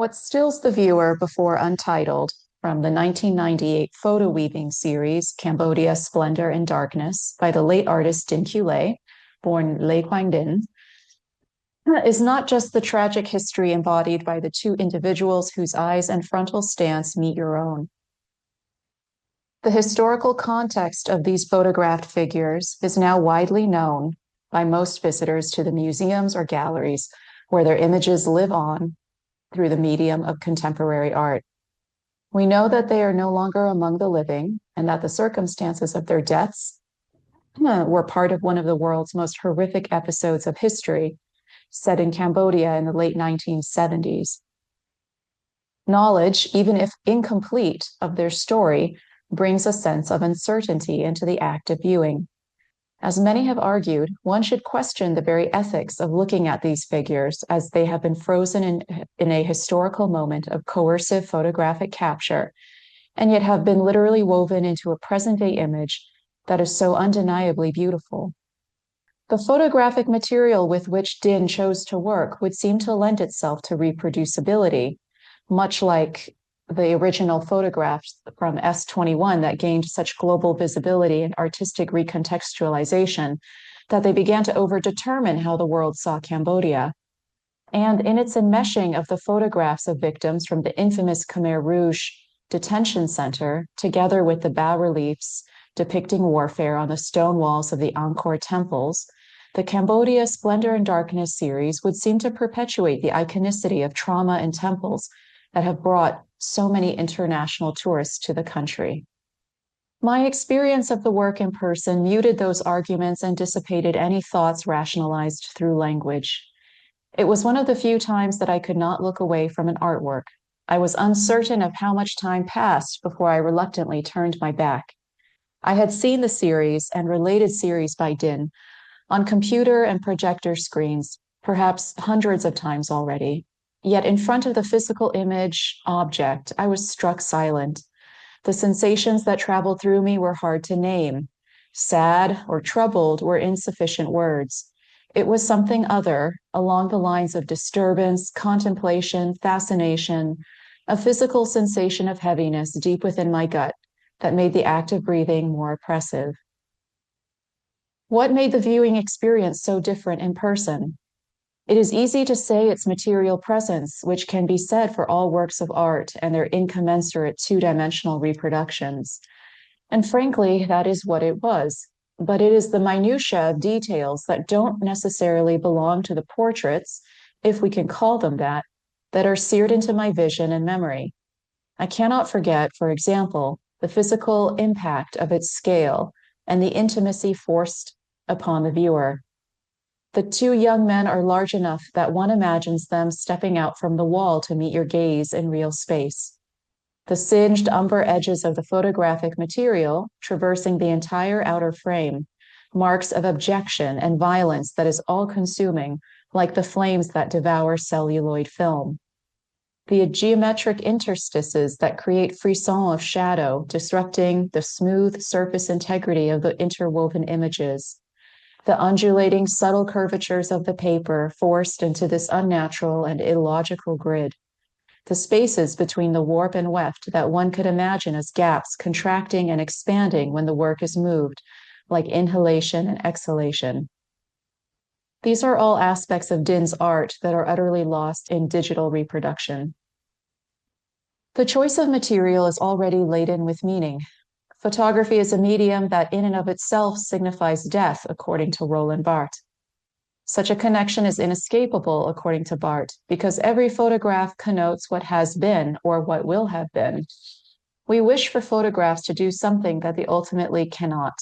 What stills the viewer before Untitled from the 1998 photoweaving series Cambodia, Splendor and Darkness by the late artist Dinh Lê, born Lê Quang Đỉnh, is not just the tragic history embodied by the two individuals whose eyes and frontal stance meet your own. The historical context of these photographed figures is now widely known by most visitors to the museums or galleries where their images live on through the medium of contemporary art. We know that they are no longer among the living and that the circumstances of their deaths were part of one of the world's most horrific episodes of history, set in Cambodia in the late 1970s. Knowledge, even if incomplete, of their story brings a sense of uncertainty into the act of viewing. As many have argued, one should question the very ethics of looking at these figures as they have been frozen in a historical moment of coercive photographic capture, and yet have been literally woven into a present-day image that is so undeniably beautiful. The photographic material with which Dinh chose to work would seem to lend itself to reproducibility, much like the original photographs from S21 that gained such global visibility and artistic recontextualization that they began to overdetermine how the world saw Cambodia. And in its enmeshing of the photographs of victims from the infamous Khmer Rouge detention center, together with the bas-reliefs depicting warfare on the stone walls of the Angkor temples, the Cambodia Splendor and Darkness series would seem to perpetuate the iconicity of trauma in temples that have brought so many international tourists to the country. My experience of the work in person muted those arguments and dissipated any thoughts rationalized through language. It was one of the few times that I could not look away from an artwork. I was uncertain of how much time passed before I reluctantly turned my back. I had seen the series and related series by Dinh on computer and projector screens, perhaps hundreds of times already. Yet in front of the physical image object, I was struck silent. The sensations that traveled through me were hard to name. Sad or troubled were insufficient words. It was something other, along the lines of disturbance, contemplation, fascination, a physical sensation of heaviness deep within my gut that made the act of breathing more oppressive. What made the viewing experience so different in person? It is easy to say its material presence, which can be said for all works of art and their incommensurate two-dimensional reproductions. And frankly, that is what it was. But it is the minutiae of details that don't necessarily belong to the portraits, if we can call them that are seared into my vision and memory. I cannot forget, for example, the physical impact of its scale and the intimacy forced upon the viewer. The two young men are large enough that one imagines them stepping out from the wall to meet your gaze in real space. The singed umber edges of the photographic material, traversing the entire outer frame, marks of abjection and violence that is all-consuming, like the flames that devour celluloid film. The geometric interstices that create frisson of shadow, disrupting the smooth surface integrity of the interwoven images. The undulating, subtle curvatures of the paper forced into this unnatural and illogical grid. The spaces between the warp and weft that one could imagine as gaps contracting and expanding when the work is moved, like inhalation and exhalation. These are all aspects of Dinh's art that are utterly lost in digital reproduction. The choice of material is already laden with meaning. Photography is a medium that in and of itself signifies death, according to Roland Barthes. Such a connection is inescapable, according to Barthes, because every photograph connotes what has been or what will have been. We wish for photographs to do something that they ultimately cannot: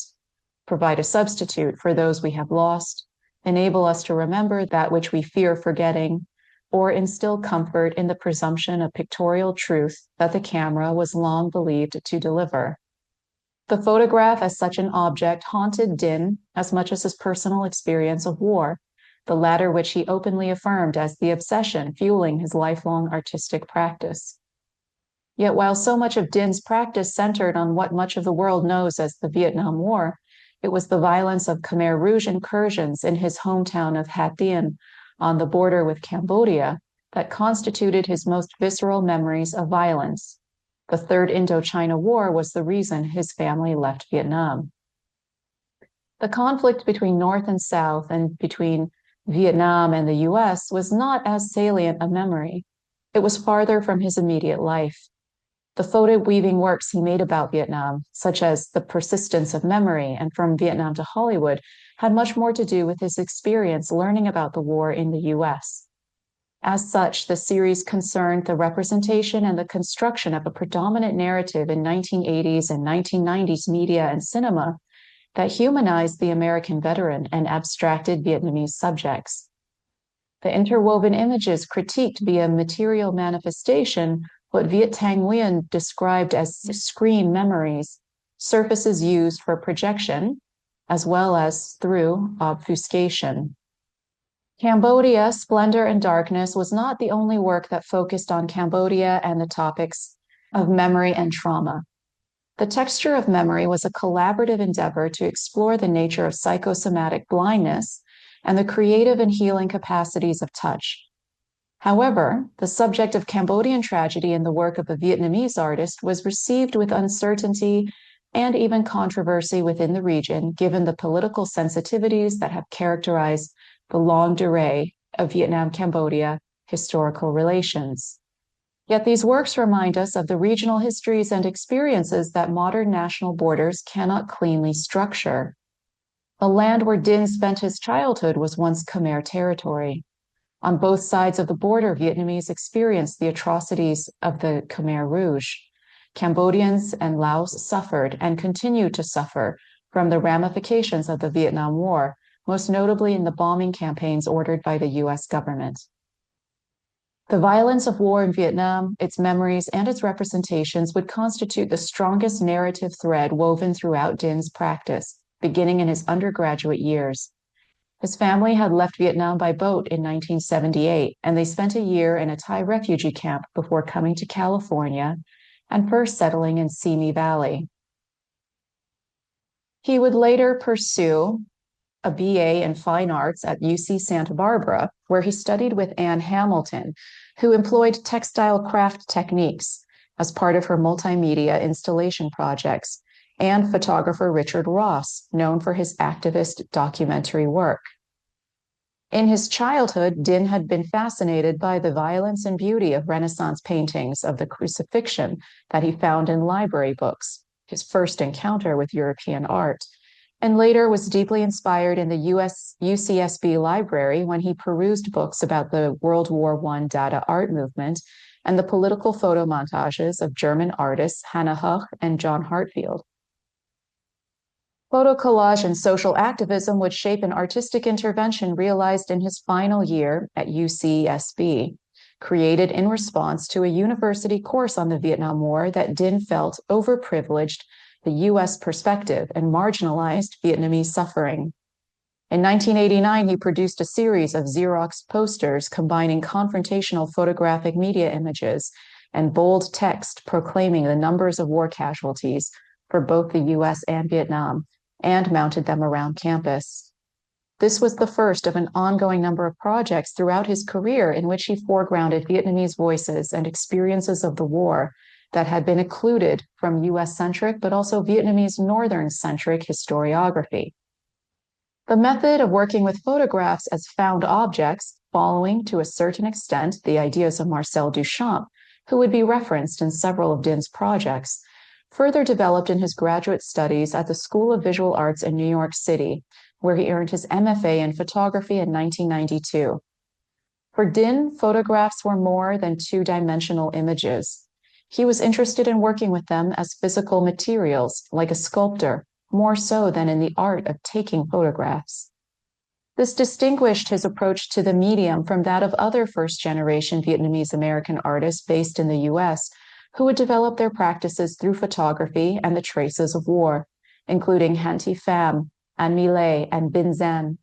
provide a substitute for those we have lost, enable us to remember that which we fear forgetting, or instill comfort in the presumption of pictorial truth that the camera was long believed to deliver. The photograph as such an object haunted Dinh as much as his personal experience of war, the latter which he openly affirmed as the obsession fueling his lifelong artistic practice. Yet while so much of Dinh's practice centered on what much of the world knows as the Vietnam War, it was the violence of Khmer Rouge incursions in his hometown of Hat Dien on the border with Cambodia that constituted his most visceral memories of violence. The Third Indochina War was the reason his family left Vietnam. The conflict between North and South and between Vietnam and the US was not as salient a memory. It was farther from his immediate life. The photo-weaving works he made about Vietnam, such as The Persistence of Memory and From Vietnam to Hollywood, had much more to do with his experience learning about the war in the US. As such, the series concerned the representation and the construction of a predominant narrative in 1980s and 1990s media and cinema that humanized the American veteran and abstracted Vietnamese subjects. The interwoven images critiqued via material manifestation what VIểt described as screen memories, surfaces used for projection, as well as through obfuscation. Cambodia, Splendor and Darkness was not the only work that focused on Cambodia and the topics of memory and trauma. The Texture of Memory was a collaborative endeavor to explore the nature of psychosomatic blindness and the creative and healing capacities of touch. However, the subject of Cambodian tragedy in the work of a Vietnamese artist was received with uncertainty and even controversy within the region, given the political sensitivities that have characterized the longue durée of Vietnam-Cambodia historical relations. Yet these works remind us of the regional histories and experiences that modern national borders cannot cleanly structure. The land where Dinh spent his childhood was once Khmer territory. On both sides of the border, Vietnamese experienced the atrocities of the Khmer Rouge. Cambodians and Laos suffered and continue to suffer from the ramifications of the Vietnam War, most notably in the bombing campaigns ordered by the US government. The violence of war in Vietnam, its memories, and its representations would constitute the strongest narrative thread woven throughout Dinh's practice, beginning in his undergraduate years. His family had left Vietnam by boat in 1978, and they spent a year in a Thai refugee camp before coming to California and first settling in Simi Valley. He would later pursue a BA in Fine Arts at UC Santa Barbara, where he studied with Anne Hamilton, who employed textile craft techniques as part of her multimedia installation projects, and photographer Richard Ross, known for his activist documentary work. In his childhood, Dinh had been fascinated by the violence and beauty of Renaissance paintings of the crucifixion that he found in library books, his first encounter with European art, and later was deeply inspired in the UCSB library when he perused books about the World War I Dada art movement and the political photo montages of German artists Hannah Höch and John Hartfield. Photo collage and social activism would shape an artistic intervention realized in his final year at UCSB, created in response to a university course on the Vietnam War that Dinh felt overprivileged the US perspective and marginalized Vietnamese suffering. In 1989, he produced a series of Xerox posters combining confrontational photographic media images and bold text proclaiming the numbers of war casualties for both the US and Vietnam, and mounted them around campus. This was the first of an ongoing number of projects throughout his career in which he foregrounded Vietnamese voices and experiences of the war that had been occluded from US-centric but also Vietnamese Northern-centric historiography. The method of working with photographs as found objects, following to a certain extent the ideas of Marcel Duchamp, who would be referenced in several of Dinh's projects, further developed in his graduate studies at the School of Visual Arts in New York City, where he earned his MFA in photography in 1992. For Dinh, photographs were more than two-dimensional images. He was interested in working with them as physical materials, like a sculptor, more so than in the art of taking photographs. This distinguished his approach to the medium from that of other first-generation Vietnamese American artists based in the US, who would develop their practices through photography and the traces of war, including Han Thi Pham, An My Lê, and Binh Dinh.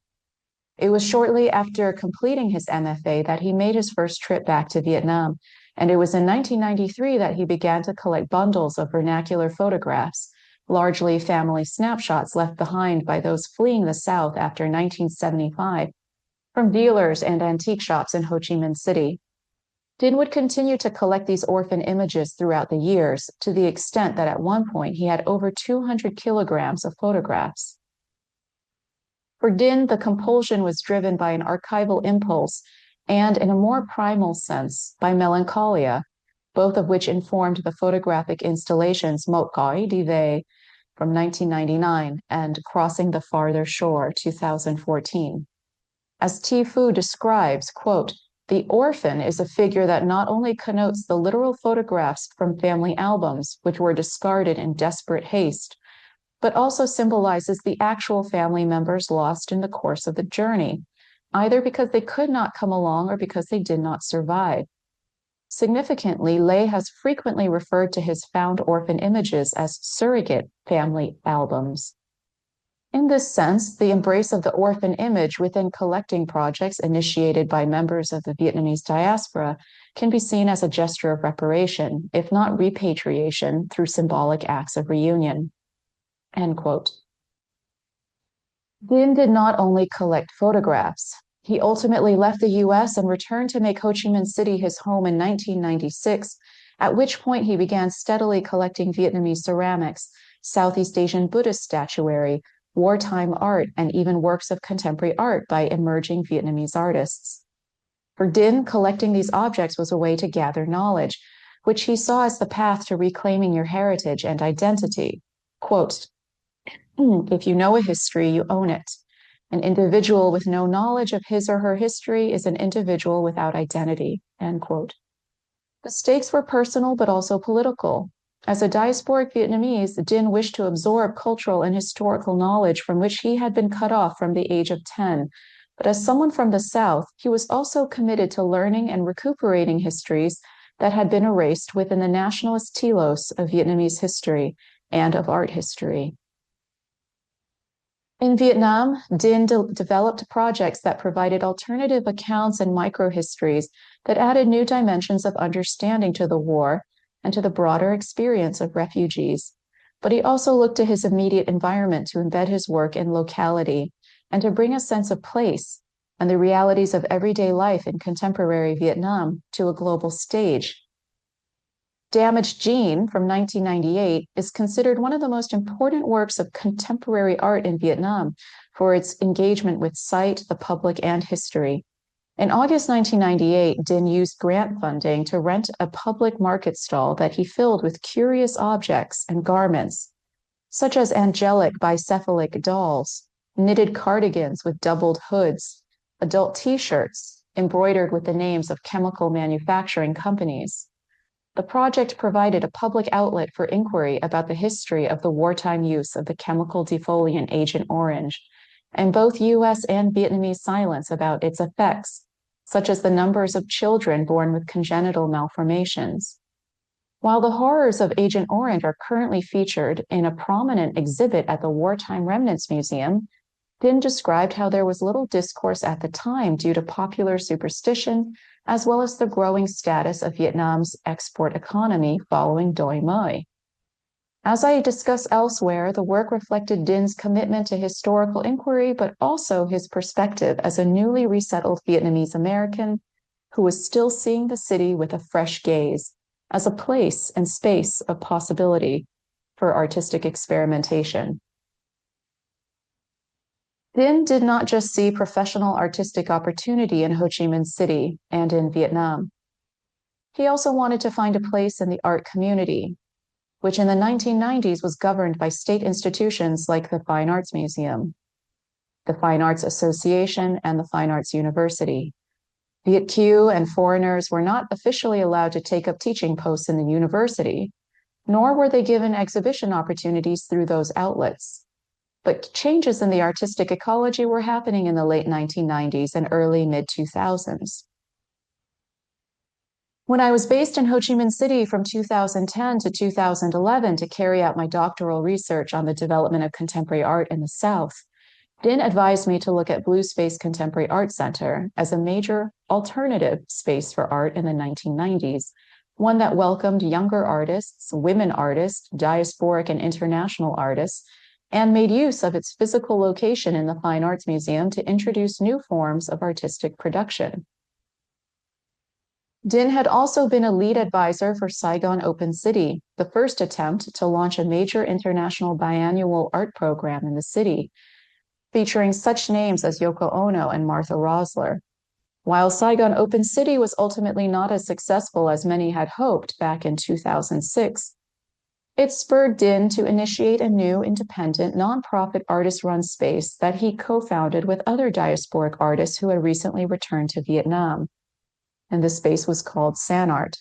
It was shortly after completing his MFA that he made his first trip back to Vietnam, and it was in 1993 that he began to collect bundles of vernacular photographs, largely family snapshots left behind by those fleeing the South after 1975, from dealers and antique shops in Ho Chi Minh City. Dinh would continue to collect these orphan images throughout the years, to the extent that at one point he had over 200 kilograms of photographs. For Dinh, the compulsion was driven by an archival impulse and, in a more primal sense, by melancholia, both of which informed the photographic installations Một Cõi Đi Về from 1999 and Crossing the Farther Shore 2014. As T. Phu describes, quote, "The orphan is a figure that not only connotes the literal photographs from family albums, which were discarded in desperate haste, but also symbolizes the actual family members lost in the course of the journey, either because they could not come along or because they did not survive." Significantly, Lê has frequently referred to his found orphan images as surrogate family albums. In this sense, the embrace of the orphan image within collecting projects initiated by members of the Vietnamese diaspora can be seen as a gesture of reparation, if not repatriation, through symbolic acts of reunion. End quote. Dinh did not only collect photographs. He ultimately left the US and returned to make Ho Chi Minh City his home in 1996, at which point he began steadily collecting Vietnamese ceramics, Southeast Asian Buddhist statuary, wartime art, and even works of contemporary art by emerging Vietnamese artists. For Dinh, collecting these objects was a way to gather knowledge, which he saw as the path to reclaiming your heritage and identity. Quote, "If you know a history, you own it. An individual with no knowledge of his or her history is an individual without identity." End quote. The stakes were personal but also political. As a diasporic Vietnamese, Dinh wished to absorb cultural and historical knowledge from which he had been cut off from the age of 10. But as someone from the South, he was also committed to learning and recuperating histories that had been erased within the nationalist telos of Vietnamese history and of art history. In Vietnam, Dinh developed projects that provided alternative accounts and microhistories that added new dimensions of understanding to the war and to the broader experience of refugees. But he also looked to his immediate environment to embed his work in locality and to bring a sense of place and the realities of everyday life in contemporary Vietnam to a global stage. Damaged Jean from 1998 is considered one of the most important works of contemporary art in Vietnam for its engagement with sight, the public, and history. In August 1998, Dinh used grant funding to rent a public market stall that he filled with curious objects and garments, such as angelic bicephalic dolls, knitted cardigans with doubled hoods, adult t-shirts embroidered with the names of chemical manufacturing companies. The project provided a public outlet for inquiry about the history of the wartime use of the chemical defoliant Agent Orange, and both US and Vietnamese silence about its effects, such as the numbers of children born with congenital malformations. While the horrors of Agent Orange are currently featured in a prominent exhibit at the Wartime Remnants Museum, Dinh described how there was little discourse at the time due to popular superstition, as well as the growing status of Vietnam's export economy following Doi Moi. As I discuss elsewhere, the work reflected Dinh's commitment to historical inquiry, but also his perspective as a newly resettled Vietnamese American who was still seeing the city with a fresh gaze, as a place and space of possibility for artistic experimentation. Dinh did not just see professional artistic opportunity in Ho Chi Minh City and in Vietnam. He also wanted to find a place in the art community, which in the 1990s was governed by state institutions like the Fine Arts Museum, the Fine Arts Association, and the Fine Arts University. Viet Q and foreigners were not officially allowed to take up teaching posts in the university, nor were they given exhibition opportunities through those outlets. But changes in the artistic ecology were happening in the late 1990s and early mid-2000s. When I was based in Ho Chi Minh City from 2010 to 2011 to carry out my doctoral research on the development of contemporary art in the South, Dinh advised me to look at Blue Space Contemporary Art Center as a major alternative space for art in the 1990s, one that welcomed younger artists, women artists, diasporic and international artists, and made use of its physical location in the Fine Arts Museum to introduce new forms of artistic production. Dinh had also been a lead advisor for Saigon Open City, the first attempt to launch a major international biannual art program in the city, featuring such names as Yoko Ono and Martha Rosler. While Saigon Open City was ultimately not as successful as many had hoped back in 2006, it spurred Dinh to initiate a new independent nonprofit artist-run space that he co-founded with other diasporic artists who had recently returned to Vietnam. And the space was called SanArt.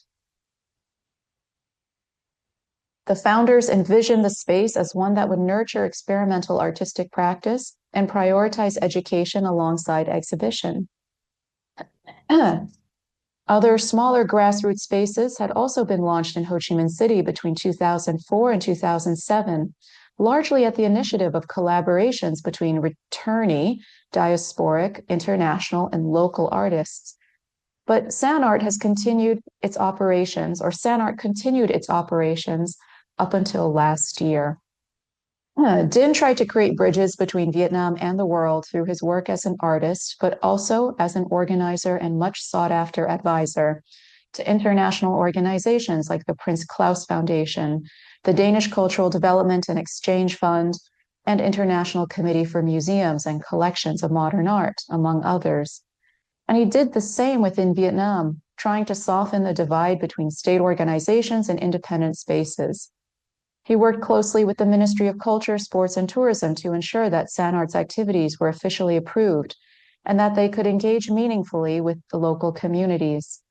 The founders envisioned the space as one that would nurture experimental artistic practice and prioritize education alongside exhibition. Other smaller grassroots spaces had also been launched in Ho Chi Minh City between 2004 and 2007, largely at the initiative of collaborations between returnee, diasporic, international, and local artists. But SanArt continued its operations up until last year. Dinh tried to create bridges between Vietnam and the world through his work as an artist, but also as an organizer and much sought-after advisor to international organizations like the Prince Claus Foundation, the Danish Cultural Development and Exchange Fund, and International Committee for Museums and Collections of Modern Art, among others. And he did the same within Vietnam, trying to soften the divide between state organizations and independent spaces. He worked closely with the Ministry of Culture, Sports, and Tourism to ensure that SanArt's activities were officially approved and that they could engage meaningfully with the local communities.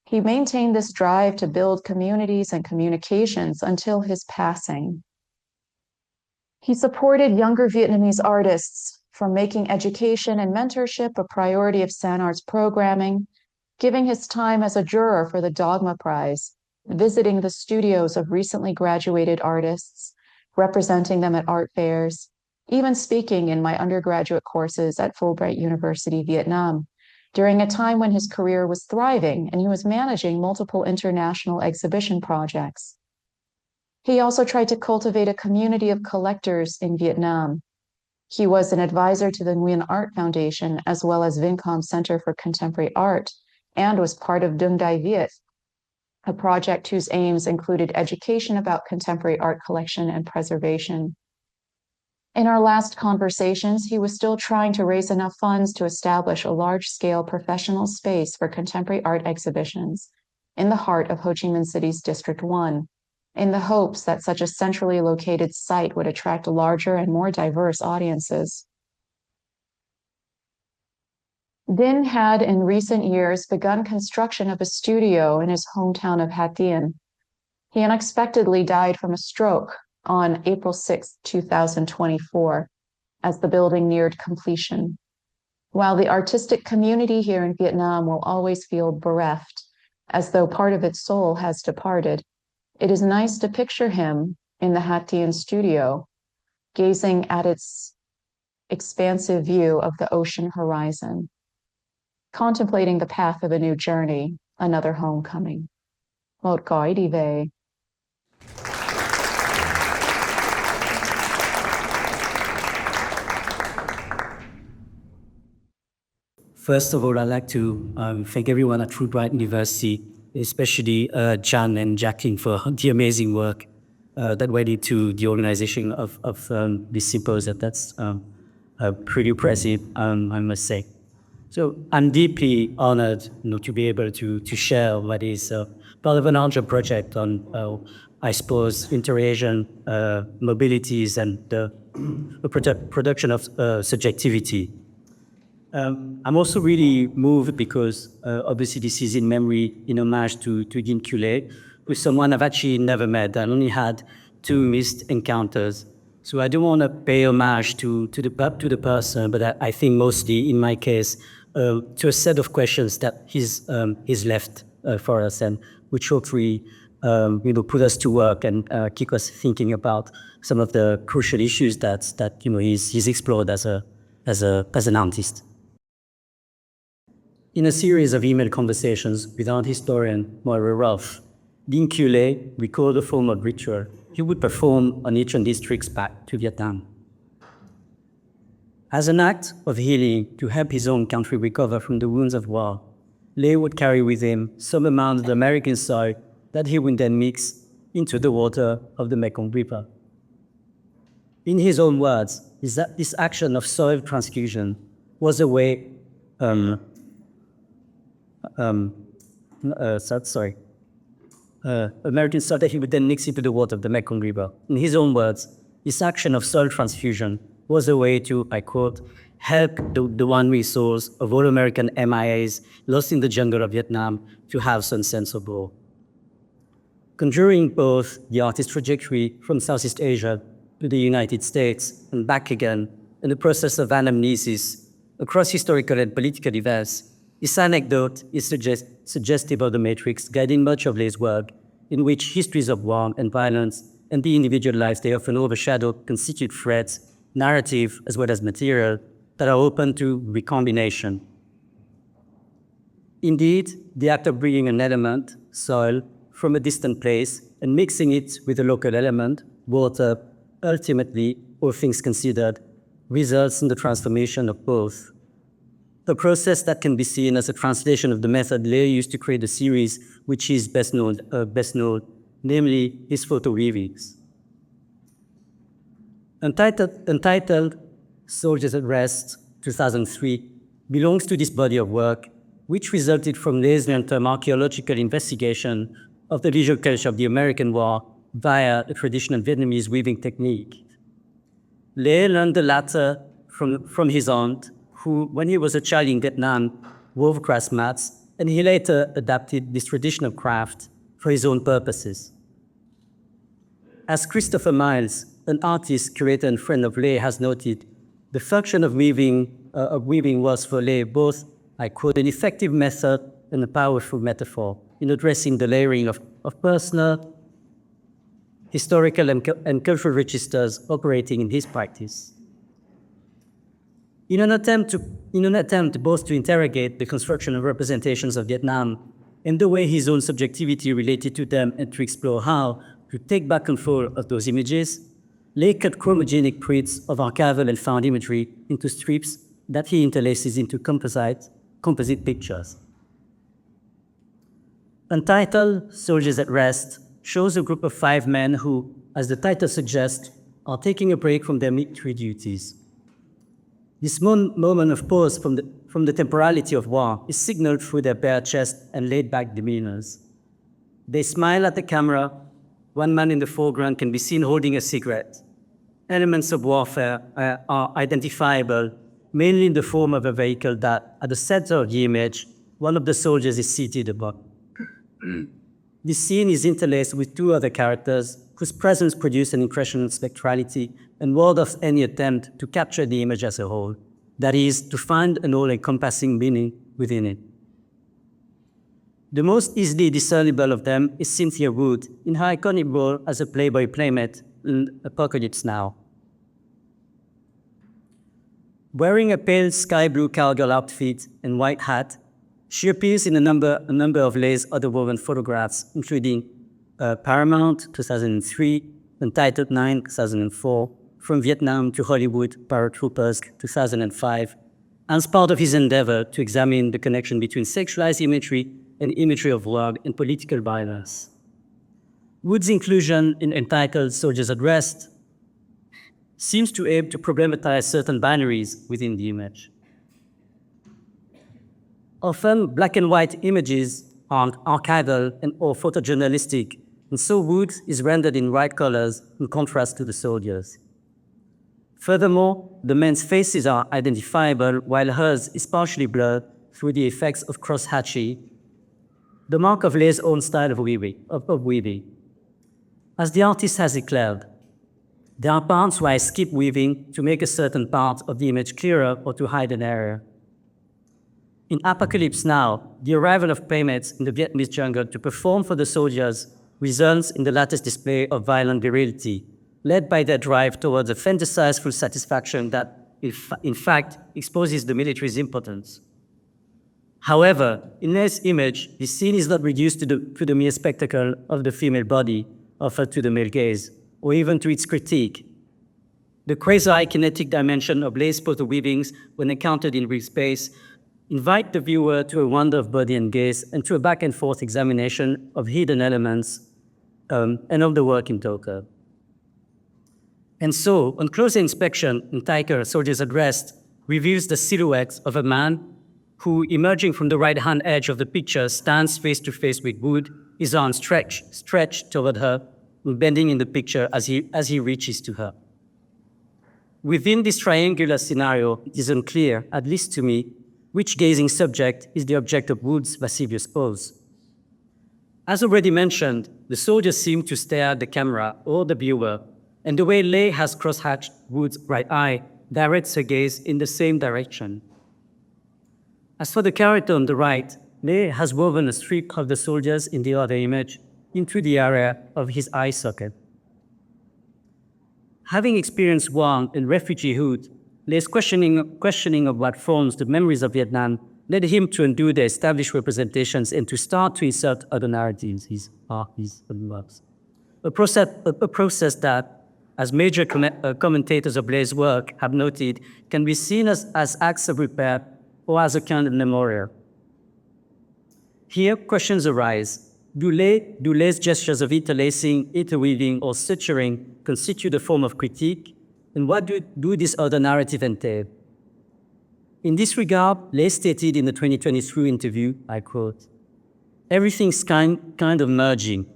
He maintained this drive to build communities and communications until his passing. He supported younger Vietnamese artists from making education and mentorship a priority of SanArt's programming, giving his time as a juror for the Dogma Prize, visiting the studios of recently graduated artists, representing them at art fairs, even speaking in my undergraduate courses at Fulbright University, Vietnam, during a time when his career was thriving and he was managing multiple international exhibition projects. He also tried to cultivate a community of collectors in Vietnam. He was an advisor to the Nguyen Art Foundation as well as Vincom Center for Contemporary Art and was part of Dung Dai Viet, a project whose aims included education about contemporary art collection and preservation. In our last conversations, he was still trying to raise enough funds to establish a large-scale professional space for contemporary art exhibitions in the heart of Ho Chi Minh City's District 1, in the hopes that such a centrally located site would attract larger and more diverse audiences. Dinh had in recent years begun construction of a studio in his hometown of Ha Tien. He unexpectedly died from a stroke on April 6, 2024, as the building neared completion. While the artistic community here in Vietnam will always feel bereft, as though part of its soul has departed, it is nice to picture him in the Ha Tien studio, gazing at its expansive view of the ocean horizon, contemplating the path of a new journey, another homecoming. Một cõi đi về. First of all, I'd like to thank everyone at Fulbright University, especially Jan and Jacqueline for the amazing work that went into the organization of this symposium. That's pretty impressive, I must say. So I'm deeply honored to be able to share what is part of an larger project on, I suppose, inter-Asian mobilities and the production of subjectivity. I'm also really moved because obviously this is in memory, in homage to Dinh Culé, with someone I've actually never met. I only had 2 missed encounters. So I don't want to pay homage to the person, but I think mostly in my case to a set of questions that he's left for us, and which hopefully put us to work and keep us thinking about some of the crucial issues that he's explored as an artist. In a series of email conversations with art historian Moira Ruff, Dinh Culé recalled a form of ritual he would perform on each of his trips back to Vietnam. As an act of healing to help his own country recover from the wounds of war, Lê would carry with him some amount of the American soil that he would then mix into the water of the Mekong River. In his own words, is that this action of soil transfusion was a way, American soil that he would then mix into the water of the Mekong River. In his own words, this action of soil transfusion was a way to, I quote, help the one resource of all American MIAs lost in the jungle of Vietnam to have some sense of awe. Conjuring both the artist's trajectory from Southeast Asia to the United States and back again in the process of anamnesis across historical and political events, this anecdote is suggestive of the matrix guiding much of Lé's work, in which histories of war and violence and the individual lives they often overshadow constitute threads, narrative as well as material, that are open to recombination. Indeed, the act of bringing an element, soil, from a distant place and mixing it with a local element, water, ultimately, all things considered, results in the transformation of both. A process that can be seen as a translation of the method Lê used to create a series which is best known, namely his photoweavings. Entitled Soldiers at Rest, 2003, belongs to this body of work, which resulted from Lé's long-term archaeological investigation of the visual culture of the American war via the traditional Vietnamese weaving technique. Lê learned the latter from his aunt, who, when he was a child in Vietnam, wove grass mats, and he later adapted this traditional craft for his own purposes. As Christopher Miles, an artist, curator, and friend of Lê, has noted, the function of weaving was for Lê both, I quote, an effective method and a powerful metaphor in addressing the layering of personal, historical, and cultural registers operating in his practice. In an attempt both to interrogate the construction and representations of Vietnam and the way his own subjectivity related to them, and to explore how to take back control of those images, Lê cut chromogenic prints of archival and found imagery into strips that he interlaces into composite pictures. Entitled Soldiers at Rest shows a group of 5 men who, as the title suggests, are taking a break from their military duties. This moment of pause from the temporality of war is signaled through their bare chest and laid-back demeanors. They smile at the camera. One man in the foreground can be seen holding a cigarette. Elements of warfare are identifiable, mainly in the form of a vehicle that, at the center of the image, one of the soldiers is seated upon. This scene is interlaced with 2 other characters whose presence produce an impression of spectrality and ward off any attempt to capture the image as a whole, that is, to find an all-encompassing meaning within it. The most easily discernible of them is Cynthia Wood in her iconic role as a Playboy playmate in Apocalypse Now. Wearing a pale sky blue cowgirl outfit and white hat, she appears in a number of Lé's other woven photographs, including Paramount, 2003, Entitled 9, 2004, From Vietnam to Hollywood, Paratroopers, 2005, as part of his endeavor to examine the connection between sexualized imagery and imagery of war and political violence. Wood's inclusion in Entitled Soldiers at Rest seems to aim to problematize certain binaries within the image. Often, black and white images are archival or photojournalistic, and so Wood is rendered in bright colors in contrast to the soldiers. Furthermore, the men's faces are identifiable, while hers is partially blurred through the effects of cross-hatching, the mark of Lé's own style of weaving. As the artist has declared, there are parts where I skip weaving to make a certain part of the image clearer or to hide an area. In Apocalypse Now, the arrival of playmates in the Vietnamese jungle to perform for the soldiers results in the latter's display of violent virility, led by their drive towards a fantasized full satisfaction that, in fact, exposes the military's impotence. However, in Lé's image, the scene is not reduced to the mere spectacle of the female body offered to the male gaze, or even to its critique. The quasi-kinetic dimension of Lé's photo weavings, when encountered in real space, invite the viewer to a wonder of body and gaze and to a back and forth examination of hidden elements and of the work in total. And so, on closer inspection, Ntaiker, Soldiers at Rest, reveals the silhouette of a man who, emerging from the right-hand edge of the picture, stands face to face with Wood, his arms stretched toward her, bending in the picture as he reaches to her. Within this triangular scenario, it is unclear, at least to me, which gazing subject is the object of Wood's lascivious pose. As already mentioned, the soldiers seem to stare at the camera or the viewer, and the way Lê has cross-hatched Wood's right eye directs her gaze in the same direction. As for the character on the right, Lê has woven a strip of the soldiers in the other image into the area of his eye socket. Having experienced war and refugeehood, Lê's questioning of what forms the memories of Vietnam led him to undo the established representations and to start to insert other narratives, his works. A process that, as major commentators of Lê's work have noted, can be seen as acts of repair or as a kind of memorial. Here, questions arise. Do Lê's gestures of interlacing, interweaving, or suturing constitute a form of critique? And what do these other narratives entail? In this regard, Lê stated in the 2023 interview, I quote, "Everything's kind of merging.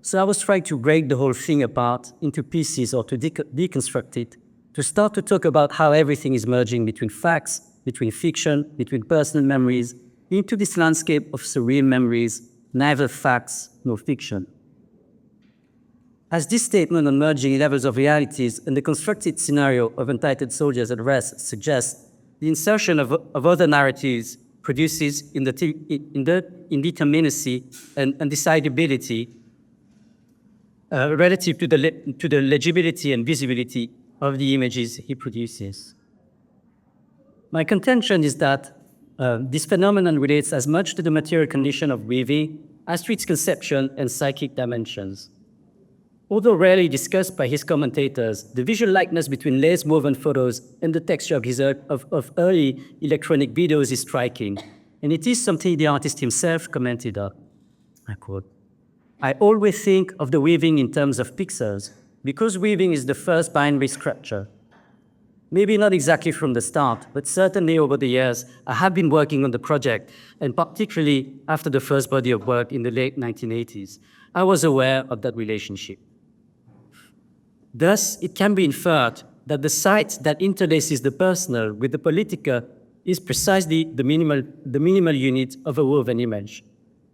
So I was trying to break the whole thing apart into pieces or to deconstruct it, to start to talk about how everything is merging between facts, between fiction, between personal memories, into this landscape of surreal memories, neither facts nor fiction." As this statement on merging levels of realities and the constructed scenario of entitled Soldiers at Rest suggests, the insertion of other narratives produces indeterminacy and undecidability relative to the legibility and visibility of the images he produces. My contention is that this phenomenon relates as much to the material condition of weaving as to its conception and psychic dimensions. Although rarely discussed by his commentators, the visual likeness between Lê's woven photos and the texture of early electronic videos is striking, and it is something the artist himself commented on. I quote, "I always think of the weaving in terms of pixels, because weaving is the first binary structure. Maybe not exactly from the start, but certainly over the years, I have been working on the project, and particularly after the first body of work in the late 1980s, I was aware of that relationship. Thus, it can be inferred that the site that interlaces the personal with the political is precisely the minimal unit of a woven image,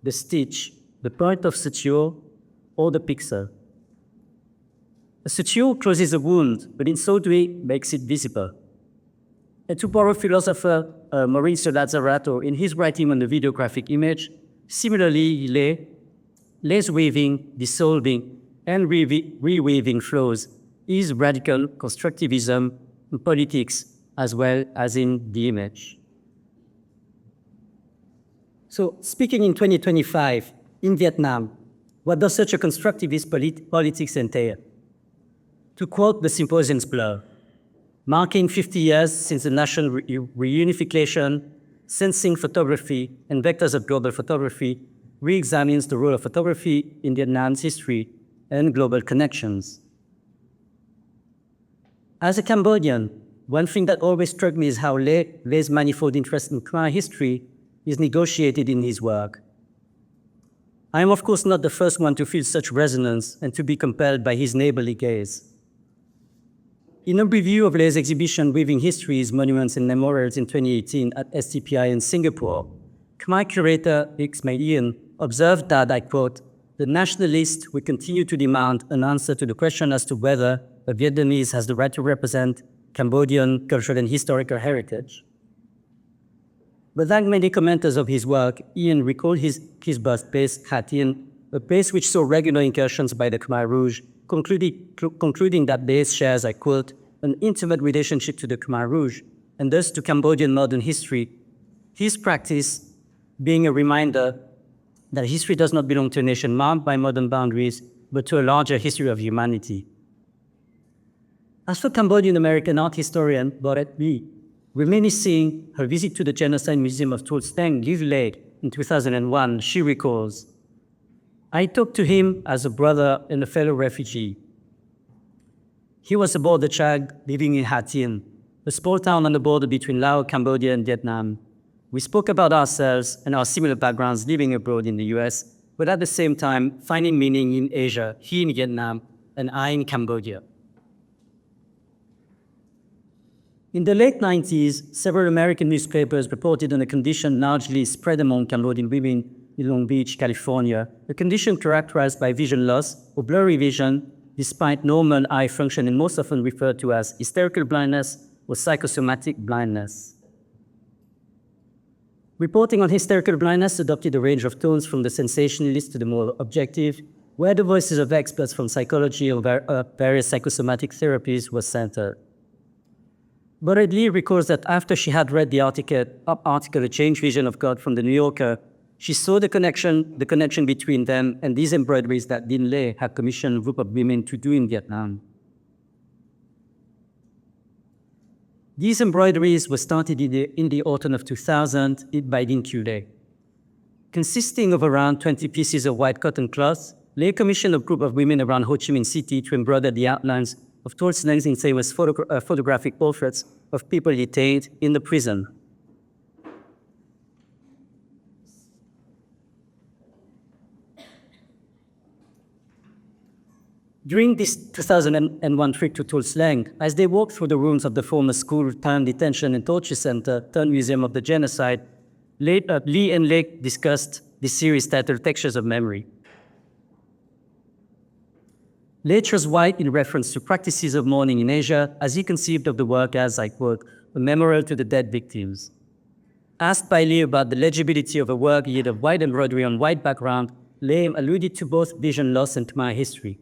the stitch, the point of suture, or the pixel. A suture closes a wound, but in so doing makes it visible. And to borrow philosopher Mauricio Lazzarato in his writing on the videographic image, similarly, Lê's weaving, dissolving, and reweaving flows is radical constructivism in politics as well as in the image. So, speaking in 2025, in Vietnam, what does such a constructivist politics entail? To quote the symposium's blur, marking 50 years since the national reunification, sensing photography and vectors of global photography re-examines the role of photography in Vietnam's history and global connections. As a Cambodian, one thing that always struck me is how Lê's manifold interest in Khmer history is negotiated in his work. I am, of course, not the first one to feel such resonance and to be compelled by his neighborly gaze. In a review of Lê's exhibition Weaving Histories, Monuments and Memorials in 2018 at STPI in Singapore, Khmer curator NHIòng observed that, I quote, "The nationalists will continue to demand an answer to the question as to whether a Vietnamese has the right to represent Cambodian cultural and historical heritage." But like many commenters of his work, Ian recalled his birthplace, Ha Tien, a place which saw regular incursions by the Khmer Rouge, concluding that Lê shares, I quote, "an intimate relationship to the Khmer Rouge, and thus to Cambodian modern history, his practice being a reminder that history does not belong to a nation marked by modern boundaries, but to a larger history of humanity." As for Cambodian-American art historian Boret Lee, reminiscing her visit to the Genocide Museum of Tuol Sleng, Lake in 2001, she recalls, "I talked to him as a brother and a fellow refugee. He was a border child living in Ha Tien, a small town on the border between Laos, Cambodia, and Vietnam. We spoke about ourselves and our similar backgrounds living abroad in the US, but at the same time, finding meaning in Asia, he in Vietnam, and I in Cambodia." In the late 90s, several American newspapers reported on a condition largely spread among Cambodian women in Long Beach, California, a condition characterized by vision loss or blurry vision despite normal eye function and most often referred to as hysterical blindness or psychosomatic blindness. Reporting on hysterical blindness adopted a range of tones from the sensationalist to the more objective, where the voices of experts from psychology or various psychosomatic therapies were centered. But Lee recalls that after she had read the article, A Changed Vision of God from the New Yorker, she saw the connection between them and these embroideries that Dinh Lê had commissioned a group of women to do in Vietnam. These embroideries were started in the autumn of 2000 by Dinh Lê. Consisting of around 20 pieces of white cotton cloth, Lê commissioned a group of women around Ho Chi Minh City to embroider the outlines of Tuol Sleng's famous photographic portraits of people detained in the prison. During this 2001 trip to Tuol Sleng, as they walked through the rooms of the former school, town detention and torture center, turned museum of the genocide, Lee and Lê discussed this series titled Textures of Memory. Lê chose white in reference to practices of mourning in Asia, as he conceived of the work as, I quote, a memorial to the dead victims. Asked by Lê about the legibility of a work yet of white embroidery on white background, Lê alluded to both vision loss and Khmer history.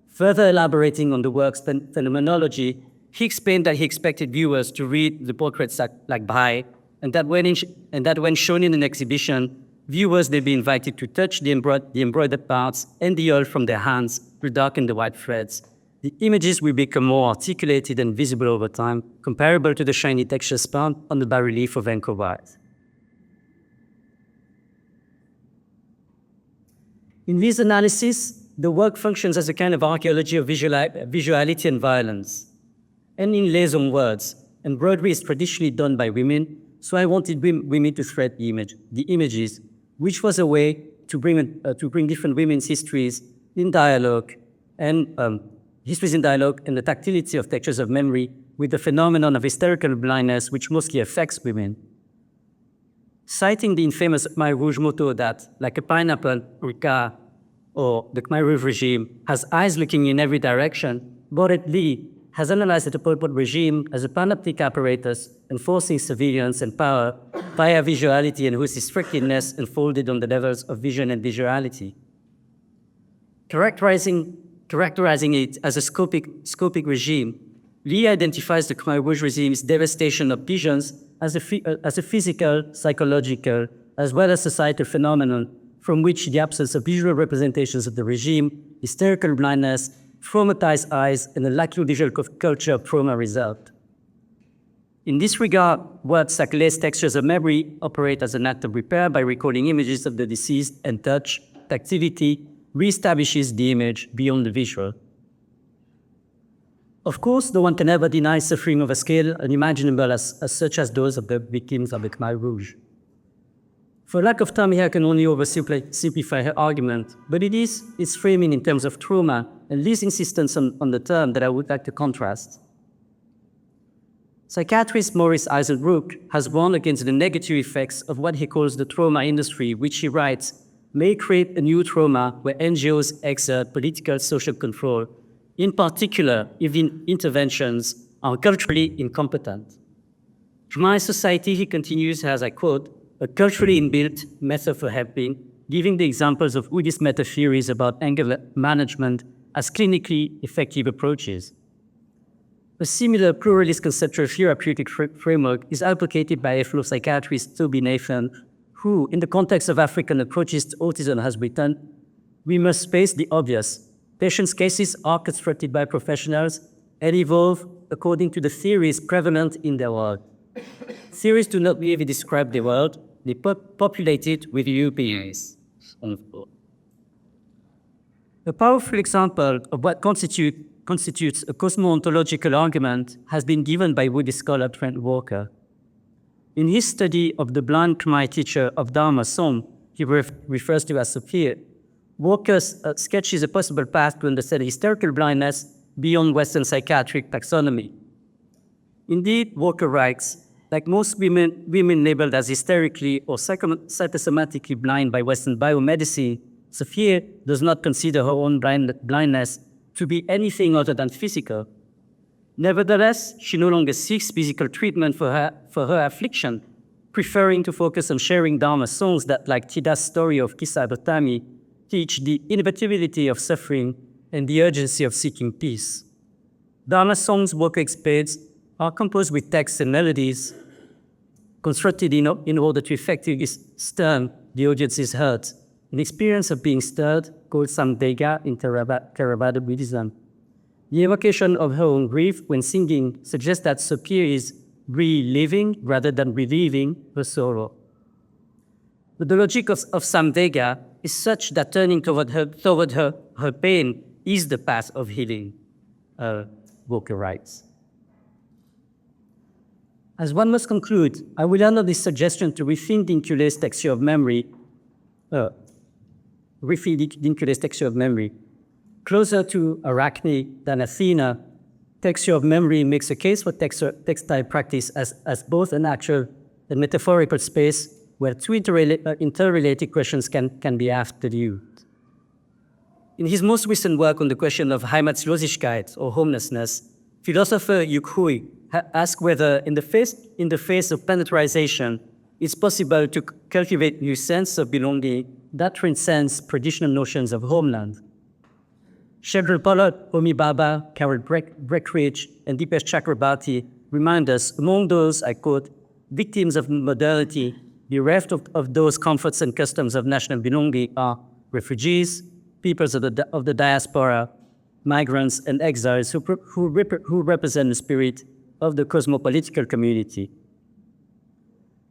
Further elaborating on the work's phenomenology, he explained that he expected viewers to read the portraits like Baha'i, and that when shown in an exhibition, viewers may be invited to touch the embroidered parts and the oil from their hands to darken the white threads. The images will become more articulated and visible over time, comparable to the shiny textures found on the bas-relief of Angkor Wat. In this analysis, the work functions as a kind of archaeology of visuality and violence. And in Lé's own words, embroidery is traditionally done by women, so I wanted women to thread the images, which was a way to bring different women's histories in dialogue and the tactility of textures of memory with the phenomenon of hysterical blindness, which mostly affects women. Citing the infamous Khmer Rouge motto that, like a pineapple or a car, or the Khmer Rouge regime has eyes looking in every direction, Lee has analyzed the Pol Pot regime as a panoptic apparatus enforcing surveillance and power via visuality and whose restrictiveness unfolded on the levels of vision and visuality. Characterizing it as a scopic regime, Lee identifies the Khmer Rouge regime's devastation of visions as a physical, psychological, as well as societal phenomenon from which the absence of visual representations of the regime, hysterical blindness, traumatized eyes, and a lack of visual culture of trauma result. In this regard, works like Lé's textures of memory operate as an act of repair by recalling images of the deceased, and touch, tactility, reestablishes the image beyond the visual. Of course, no one can ever deny suffering of a scale unimaginable as such as those of the victims of the Khmer Rouge. For lack of time here, I can only oversimplify her argument, but it is its framing in terms of trauma and Lee's insistence on the term that I would like to contrast. Psychiatrist Maurice Eisenbrook has warned against the negative effects of what he calls the trauma industry, which he writes, may create a new trauma where NGOs exert political social control, in particular if the interventions are culturally incompetent. Khmer society, he continues, has, I quote, a culturally inbuilt method for helping, giving the examples of Buddhist meta-theories about anger management as clinically effective approaches. A similar pluralist conceptual therapeutic framework is advocated by fellow psychiatrist Toby Nathan, who, in the context of African approaches to autism, has written, "We must face the obvious. Patients' cases are constructed by professionals and evolve according to the theories prevalent in their world. Theories do not merely describe the world, they populate it with UPAs. A powerful example of what constitutes a cosmo-ontological argument has been given by Buddhist scholar Trent Walker. In his study of the blind Khmer teacher of Dharma song, he refers to as Sophia, Walker sketches a possible path to understand hysterical blindness beyond Western psychiatric taxonomy. Indeed, Walker writes, like most women labeled as hysterically or psychosomatically blind by Western biomedicine, Sophia does not consider her own blindness to be anything other than physical. Nevertheless, she no longer seeks physical treatment for her affliction, preferring to focus on sharing Dharma songs that, like Tida's story of Kisa Dotami, teach the inevitability of suffering and the urgency of seeking peace. Dharma songs, Walker explains, are composed with texts and melodies constructed in order to effectively stir the audience's heart, an experience of being stirred called samdega in Theravada Buddhism. The evocation of her own grief when singing suggests that Sophia is reliving rather than relieving her sorrow. But the logic of samdega is such that turning toward her pain is the path of healing, Walker writes. As one must conclude, I will honor this suggestion to rethink the Incule's texture of memory, closer to Arachne than Athena. Texture of memory makes a case for textile practice as both an actual and metaphorical space where two interrelated questions can be asked of you. In his most recent work on the question of Heimatlosigkeit or homelessness, philosopher Hui asked whether in the face of planetarization, it's possible to cultivate new sense of belonging that transcends traditional notions of homeland. Sheryl Pollard, Homi Bhabha, Carol Breckenridge, and Dipesh Chakrabarty remind us, among those, I quote, victims of modernity, bereft of those comforts and customs of national belonging are refugees, peoples of the diaspora, migrants, and exiles who represent the spirit of the cosmopolitical community.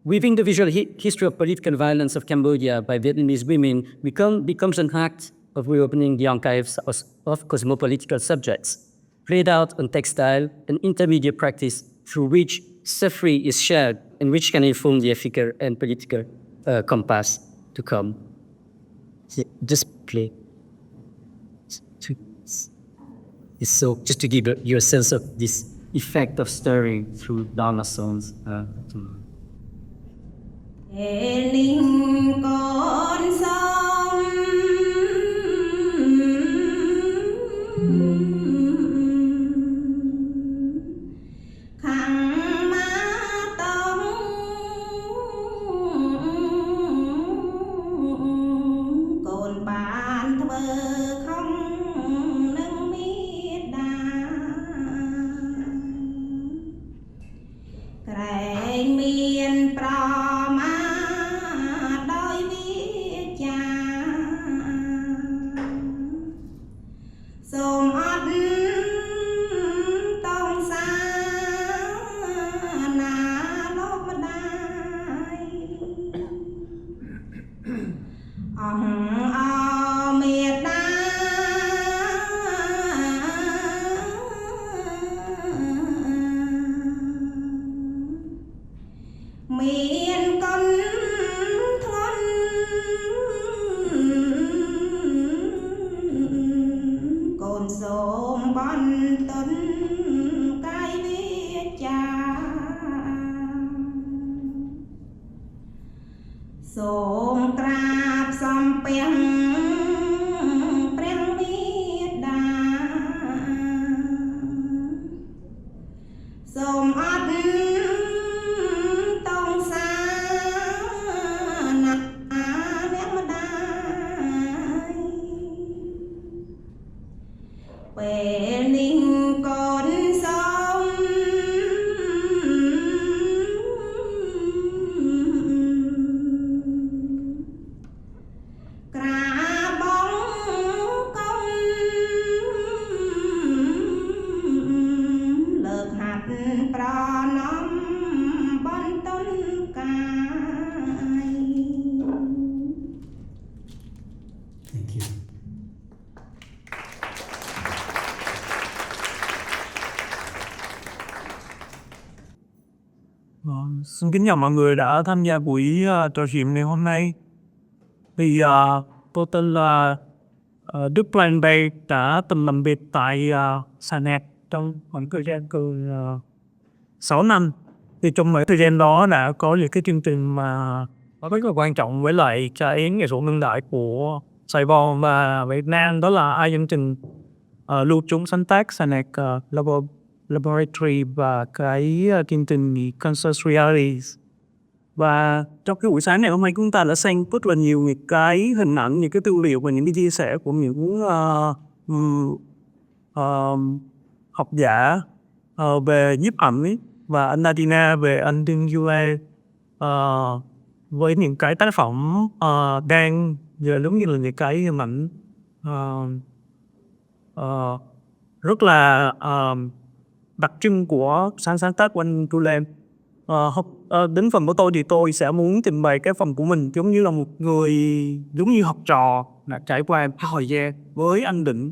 Weaving the visual history of political violence of Cambodia by Vietnamese women becomes an act of reopening the archives of cosmopolitical subjects, played out on textile and intermediate practice through which suffering is shared and which can inform the ethical and political compass to come. Just play. So just to give you a sense of this effect of stirring through Dharma songs. Cry Thank you. Xin kính chào mọi người đã tham gia buổi trò chuyện ngày hôm nay. Thì tôi tên là Flyingbay, đã từng làm việc tại CHIA trong khoảng thời gian từ 6 năm. Thì trong khoảng thời gian đó đã có những cái chương trình mà nó rất là quan trọng với lại cái nghệ thuật đương đại của Sài Gòn và Việt Nam, đó là chương trình lưu trú sáng tác CHIA Laboratory và cái chương trình Concert Reality. Và trong cái buổi sáng này hôm nay chúng ta đã xem rất là nhiều những cái hình ảnh, những cái tư liệu và những cái chia sẻ của những học giả về nhiếp ảnh ấy, và anh Adeena về anh với những cái tác phẩm đang giờ giống như là những cái hình ảnh rất là đặc trưng của sáng tác của anh Tulem. Đến phần của tôi thì tôi sẽ muốn trình bày cái phần của mình giống như là một người, giống như học trò đã trải qua thời gian với anh Đỉnh.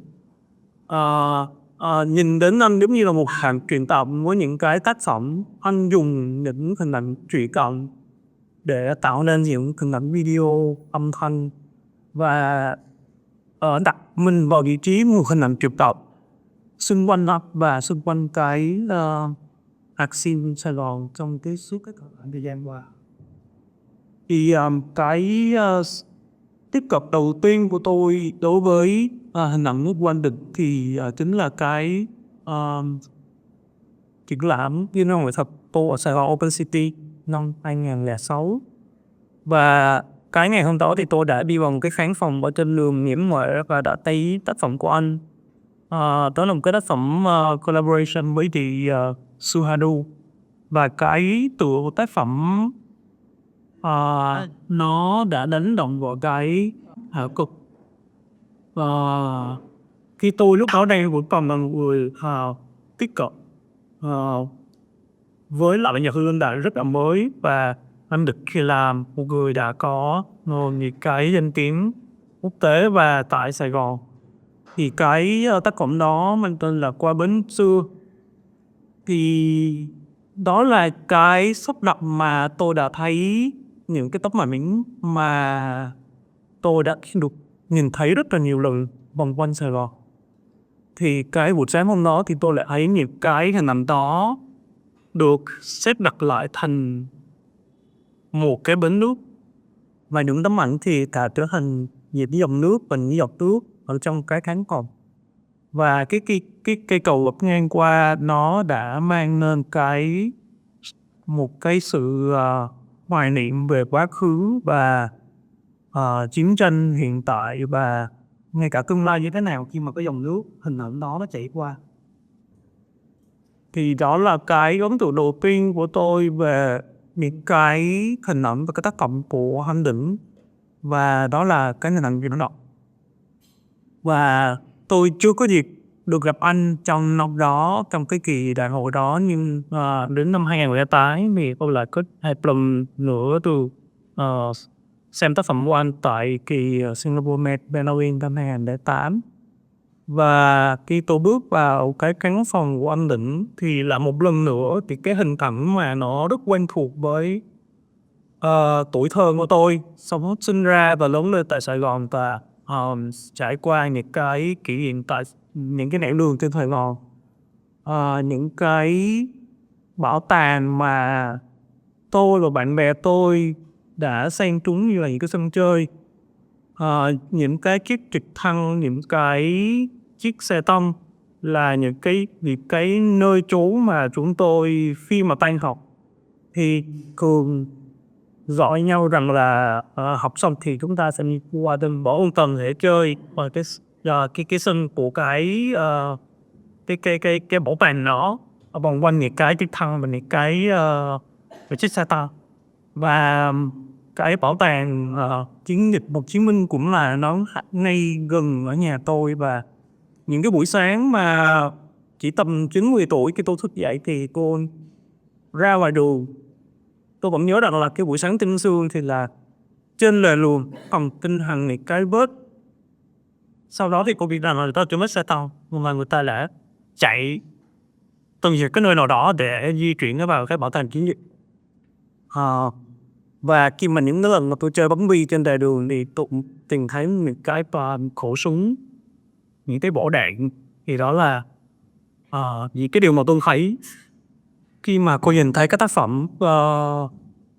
Nhìn đến anh giống như là một hàng truyền tập với những cái tác phẩm. Anh dùng những hình ảnh trụy cộng để tạo nên những hình ảnh video, âm thanh, và đặt mình vào vị trí một hình ảnh trụy tập xung quanh nó và xung quanh cái hạt xin Sài Gòn trong cái suốt cái khoảng thời gian qua. Thì cái tiếp cận đầu tiên của tôi đối với hình ảnh Lê Quang Đỉnh thì chính là cái triển lãm Liên hoan nghệ thuật ở Sài Gòn Open City năm 2006. Và cái ngày hôm đó thì tôi đã đi vào một cái khán phòng ở trên đường Nghệ và đã thấy tác phẩm của anh. Đó là một cái tác phẩm collaboration với chị Suhadu. Và cái tựa của tác phẩm nó đã đánh động vào cái hào cực. Khi tôi lúc đó đang vẫn còn là một người tiếp cận với lại nhạc hương đã rất là mới, và anh được khi làm một người đã có những cái danh tiếng quốc tế và tại Sài Gòn. Thì cái tác phẩm đó mang tên là Qua Bến Xưa. Thì đó là cái xúc động mà tôi đã thấy những cái tấm ảnh mà tôi đã được nhìn thấy rất là nhiều lần vòng quanh Sài Gòn. Thì cái buổi sáng hôm đó thì tôi lại thấy những cái hình ảnh đó được xếp đặt lại thành một cái bến nước, và những tấm ảnh thì đã trở thành những dòng nước và những giọt nước ở trong cái khán phòng. Và cái cây cầu vượt ngang qua nó đã mang nên một cái sự hoài niệm về quá khứ và chiến tranh hiện tại và ngay cả tương lai như thế nào khi mà cái dòng nước hình ảnh đó nó chảy qua. Thì đó là cái ấn tượng đầu tiên của tôi về những cái hình ảnh và cái tác phẩm của anh Đỉnh, và đó là cái hình ảnh chuyển động. Và tôi chưa có dịp được gặp anh trong năm đó, trong cái kỳ đại hội đó, nhưng đến năm 2008 thì tôi lại có 2 lần nữa từ xem tác phẩm của anh tại kỳ Singapore Materiality năm 2008. Và khi tôi bước vào cái khán phòng của anh Đỉnh thì là một lần nữa thì cái hình ảnh mà nó rất quen thuộc với tuổi thơ của tôi, sinh ra và lớn lên tại Sài Gòn và trải qua những cái kỷ niệm tại những cái nẻo đường trên Sài Gòn, những cái bảo tàng mà tôi và bạn bè tôi đã xem chúng như là những cái sân chơi, những cái chiếc trực thăng, những cái chiếc xe tăng là những cái nơi trốn mà chúng tôi khi mà tan học thì thường gọi nhau rằng là học xong thì chúng ta sẽ qua bên bỏ ôn tầng để chơi, và cái sân của cái bảo tàng nó vòng quanh những cái trực thăng và những cái chiếc xe tăng. Và cái bảo tàng chiến dịch Hồ Chí Minh cũng là nó ngay gần ở nhà tôi. Và những cái buổi sáng mà chỉ tầm 90 tuổi khi tôi thức dậy thì tôi ra ngoài đường. Tôi vẫn nhớ rằng là cái buổi sáng tinh sương thì là trên lề đường còn tinh hàng này cái vết. Sau đó thì cô biết rằng là người ta chưa mất xe tàu, mà người ta đã chạy từ cái nơi nào đó để di chuyển vào cái bảo tàng chiến dịch. Và khi mà những lần mà tôi chơi bắn bi trên lề đường thì tôi cũng tìm thấy những cái khẩu súng, những cái bộ đạn. Thì đó là những cái điều mà tôi thấy khi mà cô nhìn thấy cái tác phẩm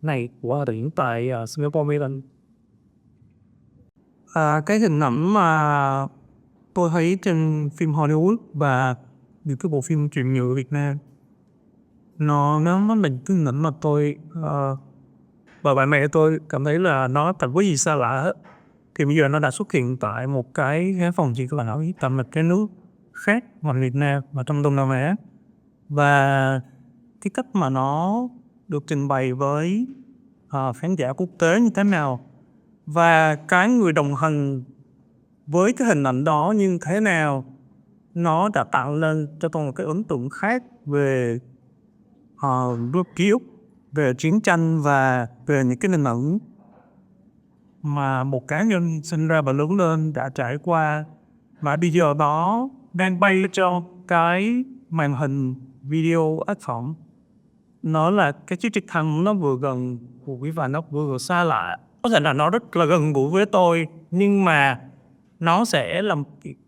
này của Đỉnh tại Singapore. Cái hình ảnh mà tôi thấy trên phim Hollywood và những cái bộ phim truyền nhựa Việt Nam, nó là cái hình ảnh mà tôi và bạn bè tôi cảm thấy là nó chẳng có gì xa lạ hết. Thì bây giờ nó đã xuất hiện tại một cái phòng chỉ có ảo tại một cái nước khác ngoài Việt Nam và trong Đông Nam Á. Và cái cách mà nó được trình bày với khán giả quốc tế như thế nào, và cái người đồng hành với cái hình ảnh đó như thế nào, nó đã tạo lên cho tôi một cái ấn tượng khác về ký ức về chiến tranh và về những cái hình ảnh mà một cá nhân sinh ra và lớn lên đã trải qua, mà bây giờ nó đang bay trong cái màn hình video ác phẩm. Nó là cái chiếc trực thăng, nó vừa gần gũi và nó vừa xa lạ. Có thể là nó rất là gần gũi với tôi, nhưng mà nó sẽ là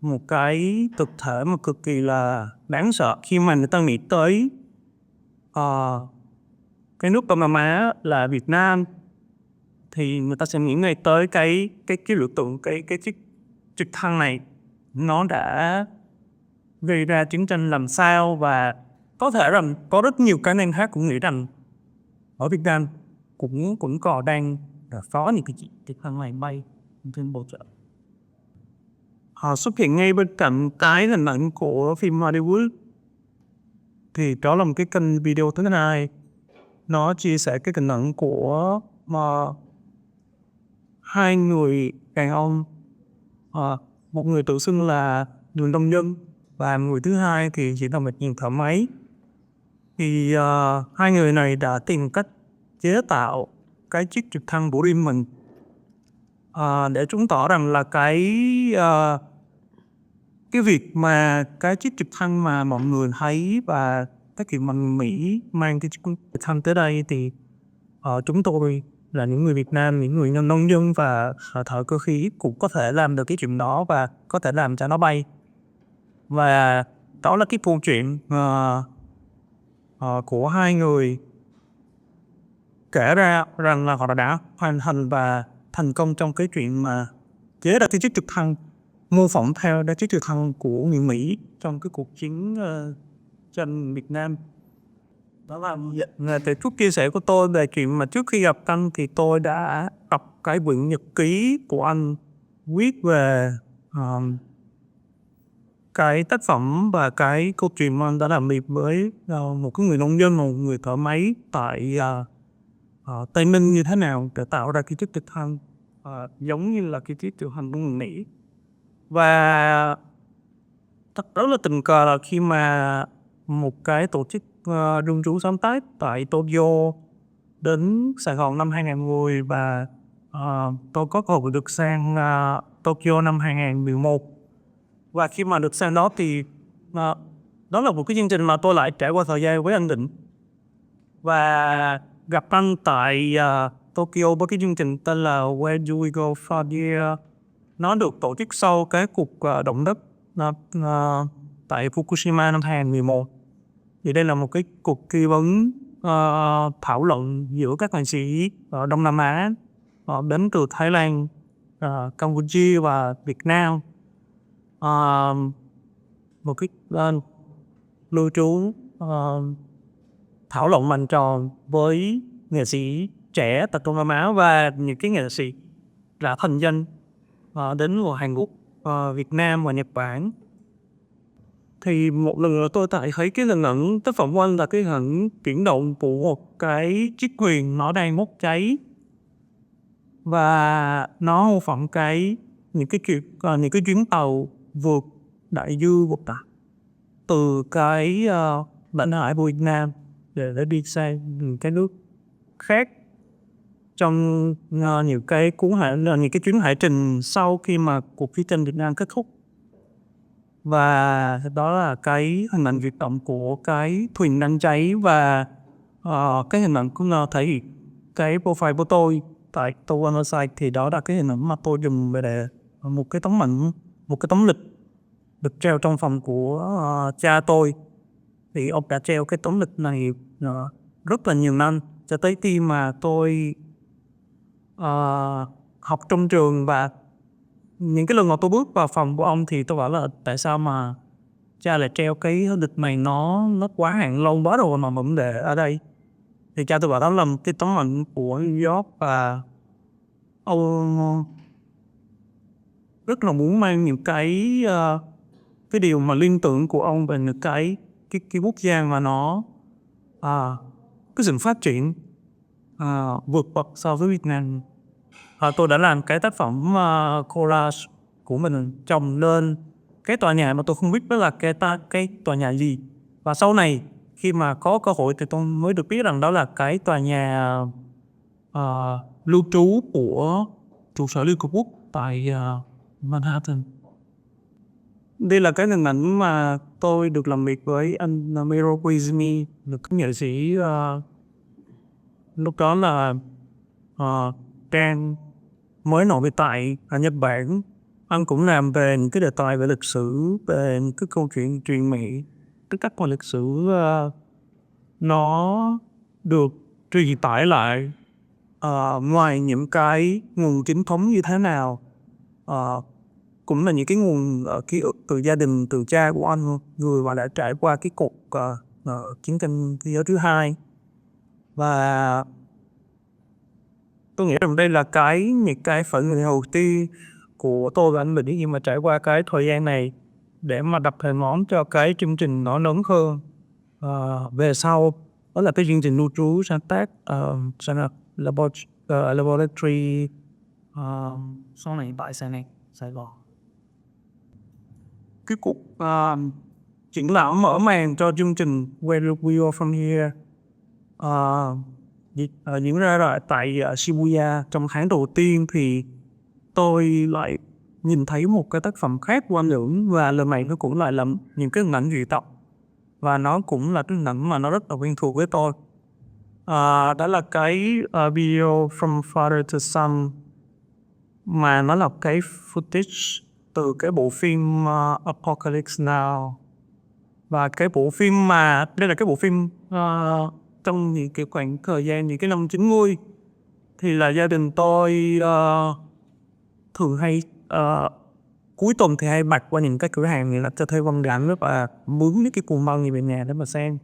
một cái thực thể mà cực kỳ là đáng sợ khi mà người ta nghĩ tới cái nước Đông Nam Á là Việt Nam, thì người ta sẽ nghĩ ngay tới cái biểu tượng cái chiếc trực thăng này nó đã gây ra chiến tranh làm sao. Và có thể rằng có rất nhiều cá nhân khác cũng nghĩ rằng ở Việt Nam cũng còn đang có những cái trực thăng này bay trên bầu trời. Xuất hiện ngay bên cạnh cái hình ảnh của phim Hollywood thì đó là một cái kênh video thứ hai. Nó chia sẻ cái hình ảnh của hai người đàn ông, một người tự xưng là người nông dân và người thứ hai thì chỉ là một người thợ máy. Thì hai người này đã tìm cách chế tạo cái chiếc trực thăng của riêng mình để chứng tỏ rằng là cái việc mà cái chiếc trực thăng mà mọi người thấy và cái kiểu mà Mỹ mang cái chiếc trực thăng tới đây thì chúng tôi là những người Việt Nam, những người nông dân và thợ cơ khí cũng có thể làm được cái chuyện đó và có thể làm cho nó bay. Và đó là cái câu chuyện của hai người kể ra rằng là họ đã hoàn thành và thành công trong cái chuyện mà chế ra cái chiếc trực thăng mô phỏng theo chiếc trực thăng của người Mỹ trong cái cuộc chiến tranh Việt Nam. Đó là từ chút chia sẻ của tôi về chuyện mà trước khi gặp anh thì tôi đã đọc cái quyển nhật ký của anh viết về cái tác phẩm và cái câu chuyện mà anh đã làm việc với một cái người nông dân, một người thợ máy tại Tây Ninh như thế nào để tạo ra cái chiếc trực thăng giống như là cái chiếc trực thăng của người Mỹ. Và thật rất là tình cờ là khi mà một cái tổ chức rừng rú sáng tác tại Tokyo đến Sài Gòn năm 2010 và tôi có cơ hội được sang Tokyo năm 2011. Và khi mà được sang đó thì đó là một cái chương trình mà tôi lại trải qua thời gian với anh Đỉnh. Và gặp anh tại Tokyo với cái chương trình tên là Where Do We Go For Year. Nó được tổ chức sau cái cuộc động đất tại Fukushima năm 2011. Thì đây là một cái cuộc tư vấn thảo luận giữa các nghệ sĩ ở Đông Nam Á đến từ Thái Lan, Cambodia và Việt Nam. Một cái lưu trú thảo luận bàn tròn với nghệ sĩ trẻ tại Đông Nam Á và những cái nghệ sĩ đã thành danh đến từ Hàn Quốc, Việt Nam và Nhật Bản. Thì một lần nữa tôi thấy cái hình ảnh tác phẩm của anh là cái hình ảnh chuyển động của một cái chiếc thuyền nó đang bốc cháy, và nó mô phỏng những cái chuyến tàu vượt đại dương vượt đại. từ cái lãnh hải của Việt Nam để đi sang những cái nước khác trong những cái những cái chuyến hải trình sau khi mà cuộc chiến tranh Việt Nam kết thúc. Và đó là cái hình ảnh Việt động của cái thuyền đang cháy, và cái hình ảnh cũng thể hiện cái profile của tôi tại tour website. Thì đó là cái hình ảnh mà tôi dùng để một cái tấm lịch được treo trong phòng của cha tôi. Thì ông đã treo cái tấm lịch này rất là nhiều năm, cho tới khi mà tôi học trong trường. Và những cái lần mà tôi bước vào phòng của ông thì tôi bảo là tại sao mà cha lại treo cái lịch này, nó quá hạn lâu quá rồi mà vẫn để ở đây. Thì cha tôi bảo đó là một cái tấm ảnh của New York, và ông rất là muốn mang những cái điều mà liên tưởng của ông về những cái quốc gia mà nó cái sự phát triển vượt bậc so với Việt Nam. Tôi đã làm cái tác phẩm collage của mình trồng lên cái tòa nhà mà tôi không biết đó là cái tòa nhà gì. Và sau này khi mà có cơ hội thì tôi mới được biết rằng đó là cái tòa nhà lưu trú của trụ sở Liên Hợp Quốc tại Manhattan. Đây là cái hình ảnh mà tôi được làm việc với anh Miro Koizumi, được cái nghệ sĩ lúc đó là đang mới nổi tại Nhật Bản. Anh cũng làm về những cái đề tài về lịch sử, về những cái câu chuyện truyền miệng, cái cách mà lịch sử nó được truyền tải lại ngoài những cái nguồn chính thống như thế nào, cũng là những cái nguồn ký ức từ gia đình, từ cha của anh, người mà đã trải qua cái cuộc chiến tranh thế giới thứ hai. Và tôi nghĩ rằng đây là những cái phản ứng đầu tiên của tôi và anh Bình khi mà trải qua cái thời gian này, để mà đập hình món cho cái chương trình nó lớn hơn về sau. Đó là cái chương trình lưu trú sáng tác laboratory sau này tại Sài Gòn. Cái cuộc triển lãm mở màn cho chương trình Where We Are From Here diễn ra tại Shibuya. Trong tháng đầu tiên thì tôi lại nhìn thấy một cái tác phẩm khác của anh Dưỡng, và lần này nó cũng lại là những cái hình ảnh dị tộc, và nó cũng là cái hình ảnh mà nó rất là quen thuộc với tôi. Đó là cái video From Father to Son, mà nó là cái footage từ cái bộ phim Apocalypse Now. Và cái bộ phim mà đây là cái bộ phim trong những cái khoảng thời gian những cái năm 90 thì là gia đình tôi thường hay cuối tuần thì hay bạch qua những cái cửa hàng này là cho thuê băng gắn, và mướn những cái cuồng băng gì về nhà để mà xem.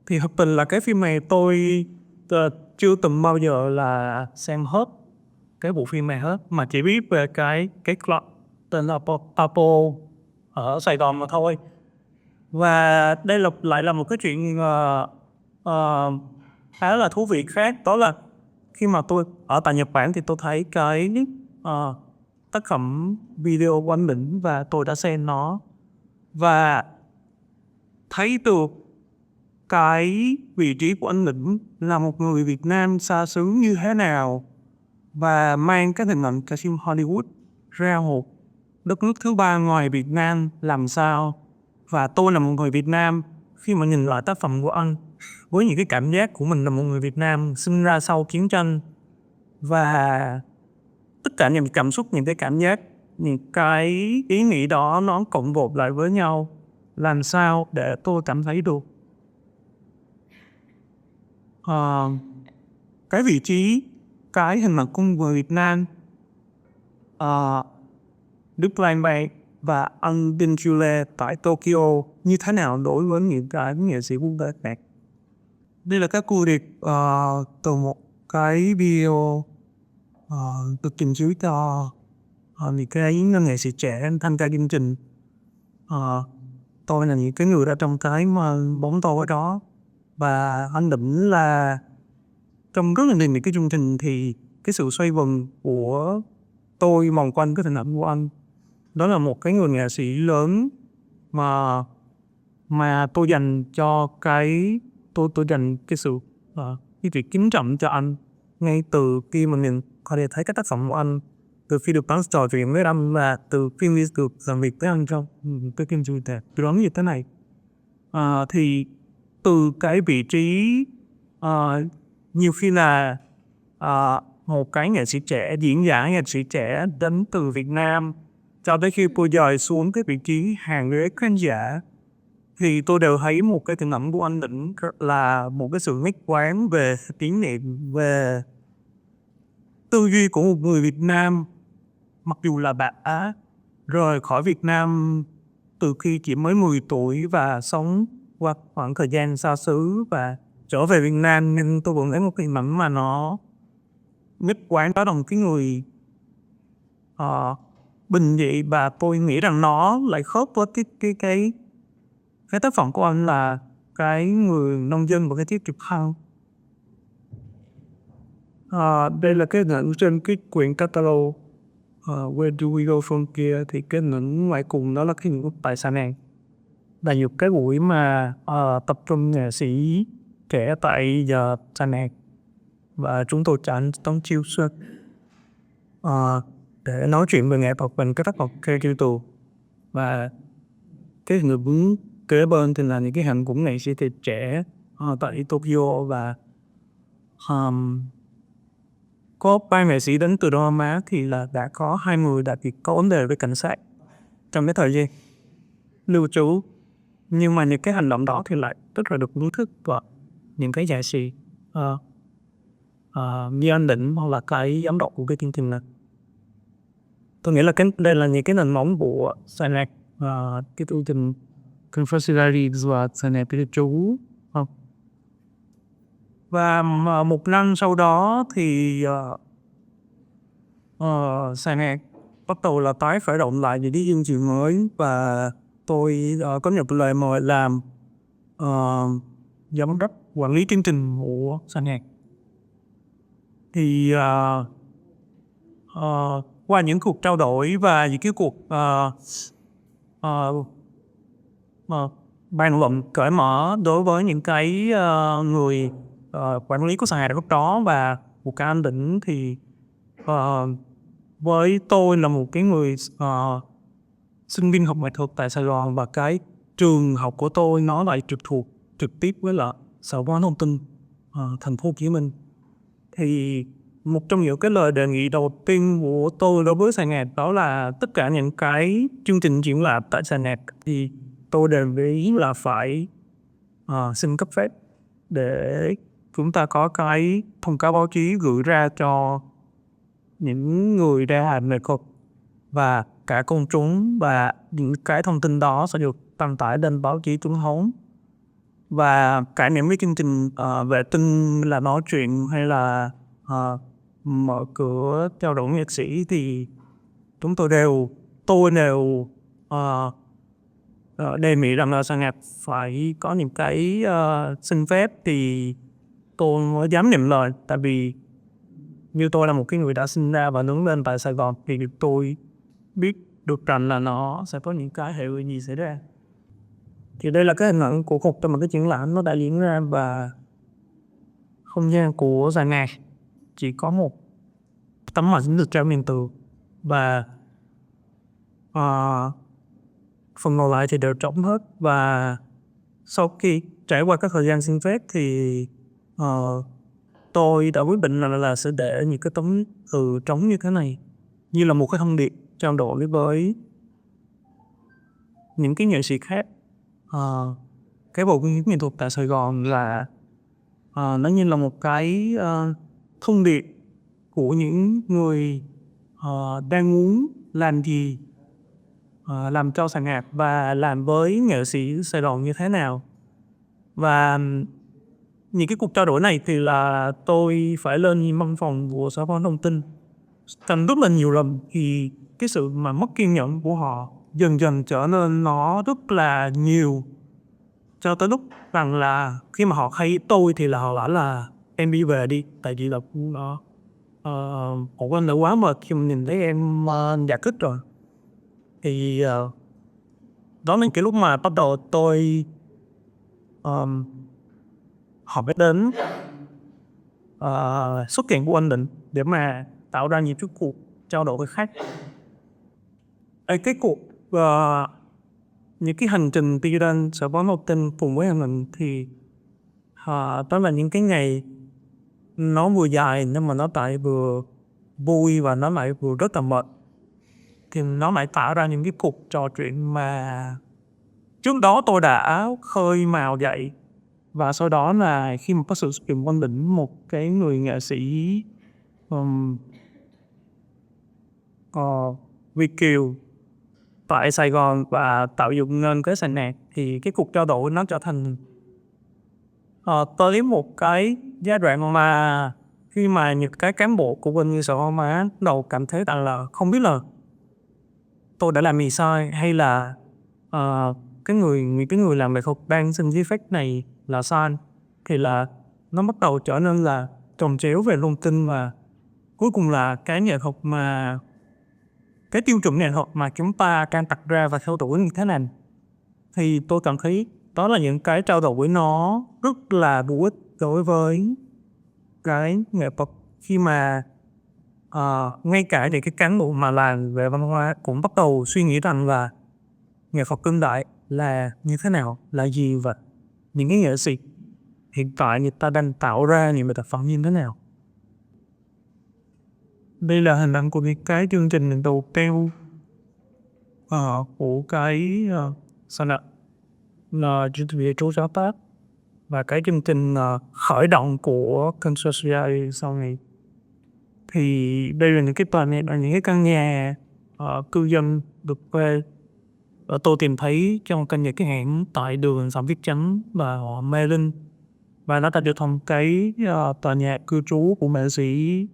Thì thực tình là cái phim này tôi chưa từng bao giờ là xem hết cái bộ phim này hết, mà chỉ biết về cái club tên là Apple ở Sài Gòn mà thôi. Và đây lại là một cái chuyện khá là thú vị khác. Đó là khi mà tôi ở tại Nhật Bản thì tôi thấy cái tác phẩm video của anh Đỉnh, và tôi đã xem nó và thấy được cái vị trí của anh Đỉnh là một người Việt Nam xa xứ như thế nào, và mang cái hình ảnh cả phim Hollywood ra một đất nước thứ ba ngoài Việt Nam làm sao. Và tôi là một người Việt Nam, khi mà nhìn lại tác phẩm của anh với những cái cảm giác của mình là một người Việt Nam sinh ra sau chiến tranh, và tất cả những cảm xúc, những cái cảm giác, những cái ý nghĩ đó nó cộng gộp lại với nhau, làm sao để tôi cảm thấy được cái vị trí, cái hình ảnh của người Việt Nam, Đức Flyingbay và anh Đinh Chule tại Tokyo như thế nào đối với những cái nghệ sĩ quốc tế khác. Đây là các cu điệp từ một cái video được trình chiếu cho những cái nghệ sĩ trẻ tham gia chương trình. Tôi là những cái người đã trong cái mà bóng tôi ở đó, và anh Đỉnh là trong rất là nhiều những cái chương trình thì cái sự xoay vần của tôi vòng quanh cái hình ảnh của anh. Đó là một cái người nghệ sĩ lớn mà mà tôi dành cho tôi dành cái sự cái việc kính trọng cho anh ngay từ khi mà mình có thể thấy các tác phẩm của anh, từ khi được bán trò chuyện với anh và từ khi mình được làm việc với anh trong cái phim du lịch tôi như thế này. Thì từ cái vị trí nhiều khi là một cái nghệ sĩ trẻ, diễn giả nghệ sĩ trẻ đến từ Việt Nam, cho tới khi tôi dời xuống cái vị trí hàng ghế khán giả, thì tôi đều thấy một cái hình ảnh của anh Đỉnh là một cái sự nhất quán về tín niệm, về tư duy của một người Việt Nam, mặc dù là bạn Á rời khỏi Việt Nam từ khi chỉ mới 10 tuổi và sống qua khoảng thời gian xa xứ và trở về Việt Nam, nhưng tôi vẫn thấy một cái hình ảnh mà nó nhất quán đó là một cái người bình dị, và tôi nghĩ rằng nó lại khớp với cái tác phẩm của anh là cái người nông dân và cái chiếc trực thăng. Đây là cái hình ảnh trên cái quyển catalog Where do we go from here, thì cái hình ảnh ngoài cùng đó là cái hình ảnh tại Sa Nạc. Là nhiều cái buổi mà tập trung nghệ sĩ trẻ tại Sa Nạc, và chúng tôi chọn tống chiêu xuất để nói chuyện về nghệ thuật bằng cái tác phẩm kêu tù. Và cái người đứng kế bên thì là những cái hình của nghệ sĩ trẻ tại Tokyo, và có 3 nghệ sĩ đến từ Đông Nam Á thì là đã có 2 người đã bị có vấn đề với cảnh sát trong cái thời gian lưu trú. Nhưng mà những cái hành động đó thì lại rất là được nuôi thức của những cái nghệ sĩ như anh Đỉnh hoặc là cái giám đốc của cái chương trình này. Tôi nghĩ là đây là những cái nền móng của Sa Nạc, cái chương trình Confessionary và Sa Nạc cái chú không. Và một năm sau đó thì Sa Nạc bắt đầu là tái khởi động lại những cái chương trình mới, và tôi có nhận lời mời làm giám đốc quản lý chương trình của Sa Nạc. Thì qua những cuộc trao đổi và những cái cuộc bàn luận cởi mở đối với những cái người quản lý của Sa Nạc lúc đó và của cả anh Đỉnh, thì với tôi là một cái người sinh viên học nghệ thuật tại Sài Gòn, và cái trường học của tôi nó lại trực thuộc trực tiếp với là Sở Văn hóa Thông tin thành phố Hồ Chí Minh. Thì một trong những cái lời đề nghị đầu tiên của tôi đối với Sa Nạc đó là tất cả những cái chương trình triển lãm tại Sa Nạc thì tôi đều ý là phải xin cấp phép để chúng ta có cái thông cáo báo chí gửi ra cho những người đang làm nghệ thuật và cả công chúng, và những cái thông tin đó sẽ được đăng tải lên báo chí chính thống. Và cả những cái chương trình vệ tinh là nói chuyện hay là mở cửa trao đổi nghệ sĩ thì tôi đều đề nghị rằng là Sa Nạc phải có những cái xin phép thì tôi mới dám nhận lời. Tại vì như tôi là một cái người đã sinh ra và lớn lên tại Sài Gòn thì tôi biết được rằng là nó sẽ có những cái hệ lụy gì xảy ra. Thì đây là cái hình ảnh của một trong một cái triển lãm nó đã diễn ra, và không gian của Sa Nạc chỉ có một tấm ảnh được treo liền tường, và phần còn lại thì đều trống hết. Và sau khi trải qua các thời gian xin phép thì tôi đã quyết định là sẽ để những cái tấm từ trống như thế này như là một cái thông điệp trao đổi với những cái nghệ sĩ khác. Cái bộ nghệ thuật tại Sài Gòn là nó như là một cái thông điệp của những người đang muốn làm gì, làm cho Sa Nạc và làm với nghệ sĩ Sài Gòn như thế nào. Và những cái cuộc trao đổi này thì là tôi phải lên văn phòng của Sở Văn hóa Thông tin thành rất là nhiều lần, thì cái sự mà mất kiên nhẫn của họ dần dần trở nên nó rất là nhiều, cho tới lúc rằng là khi mà họ thấy tôi thì là họ bảo là em đi về đi, tại vì là họ anh đã quá mệt khi mà nhìn thấy em giải thích rồi. Thì đó là cái lúc mà bắt đầu tôi họ biết đến xuất hiện của anh Định để mà tạo ra những cái cuộc trao đổi với khách. Cái cuộc những cái hành trình đi đến sở bóng một tên cùng với anh Định thì đó là những cái ngày nó vừa dài nhưng mà nó lại vừa vui và nó lại vừa rất là mệt. Thì nó lại tạo ra những cái cuộc trò chuyện mà trước đó tôi đã khơi mào dậy. Và sau đó là khi mà có sự xuất hiện Quang Đỉnh, một cái người nghệ sĩ Việt kiều tại Sài Gòn và tạo dựng nên cái sàn nhạc, thì cái cuộc trao đổi nó trở thành tới một cái giai đoạn mà khi mà những cái cán bộ của bên như sở văn hóa đầu cảm thấy rằng là không biết là tôi đã làm gì sai, hay là cái người làm nghệ thuật đang xin giấy phép này là sai, thì là nó bắt đầu trở nên là chồng chéo về thông tin. Và cuối cùng là cái nghệ thuật mà cái tiêu chuẩn nghệ thuật mà chúng ta đang đặt ra và theo đuổi như thế nào, thì tôi cảm thấy đó là những cái trao đổi nó rất là bổ ích đối với cái nghệ thuật, khi mà ngay cả những cái cán bộ mà làm về văn hóa cũng bắt đầu suy nghĩ rằng là nghệ thuật đương đại là như thế nào, là gì, và những cái nghệ sĩ hiện tại người ta đang tạo ra những tác phẩm như thế nào. Đây là hình ảnh của những cái chương trình đầu tiên của cái là chương trình chú giáo tác, và cái chương trình khởi động của CHIA sau này. Thì đây là những cái tòa nhà, những cái căn nhà cư dân được thuê. Tôi tìm thấy trong căn nhà cái hẻm tại đường Phạm Viết Chánh và họ Mê Linh, và nó đã trở thành cái tòa nhà cư trú của nghệ sĩ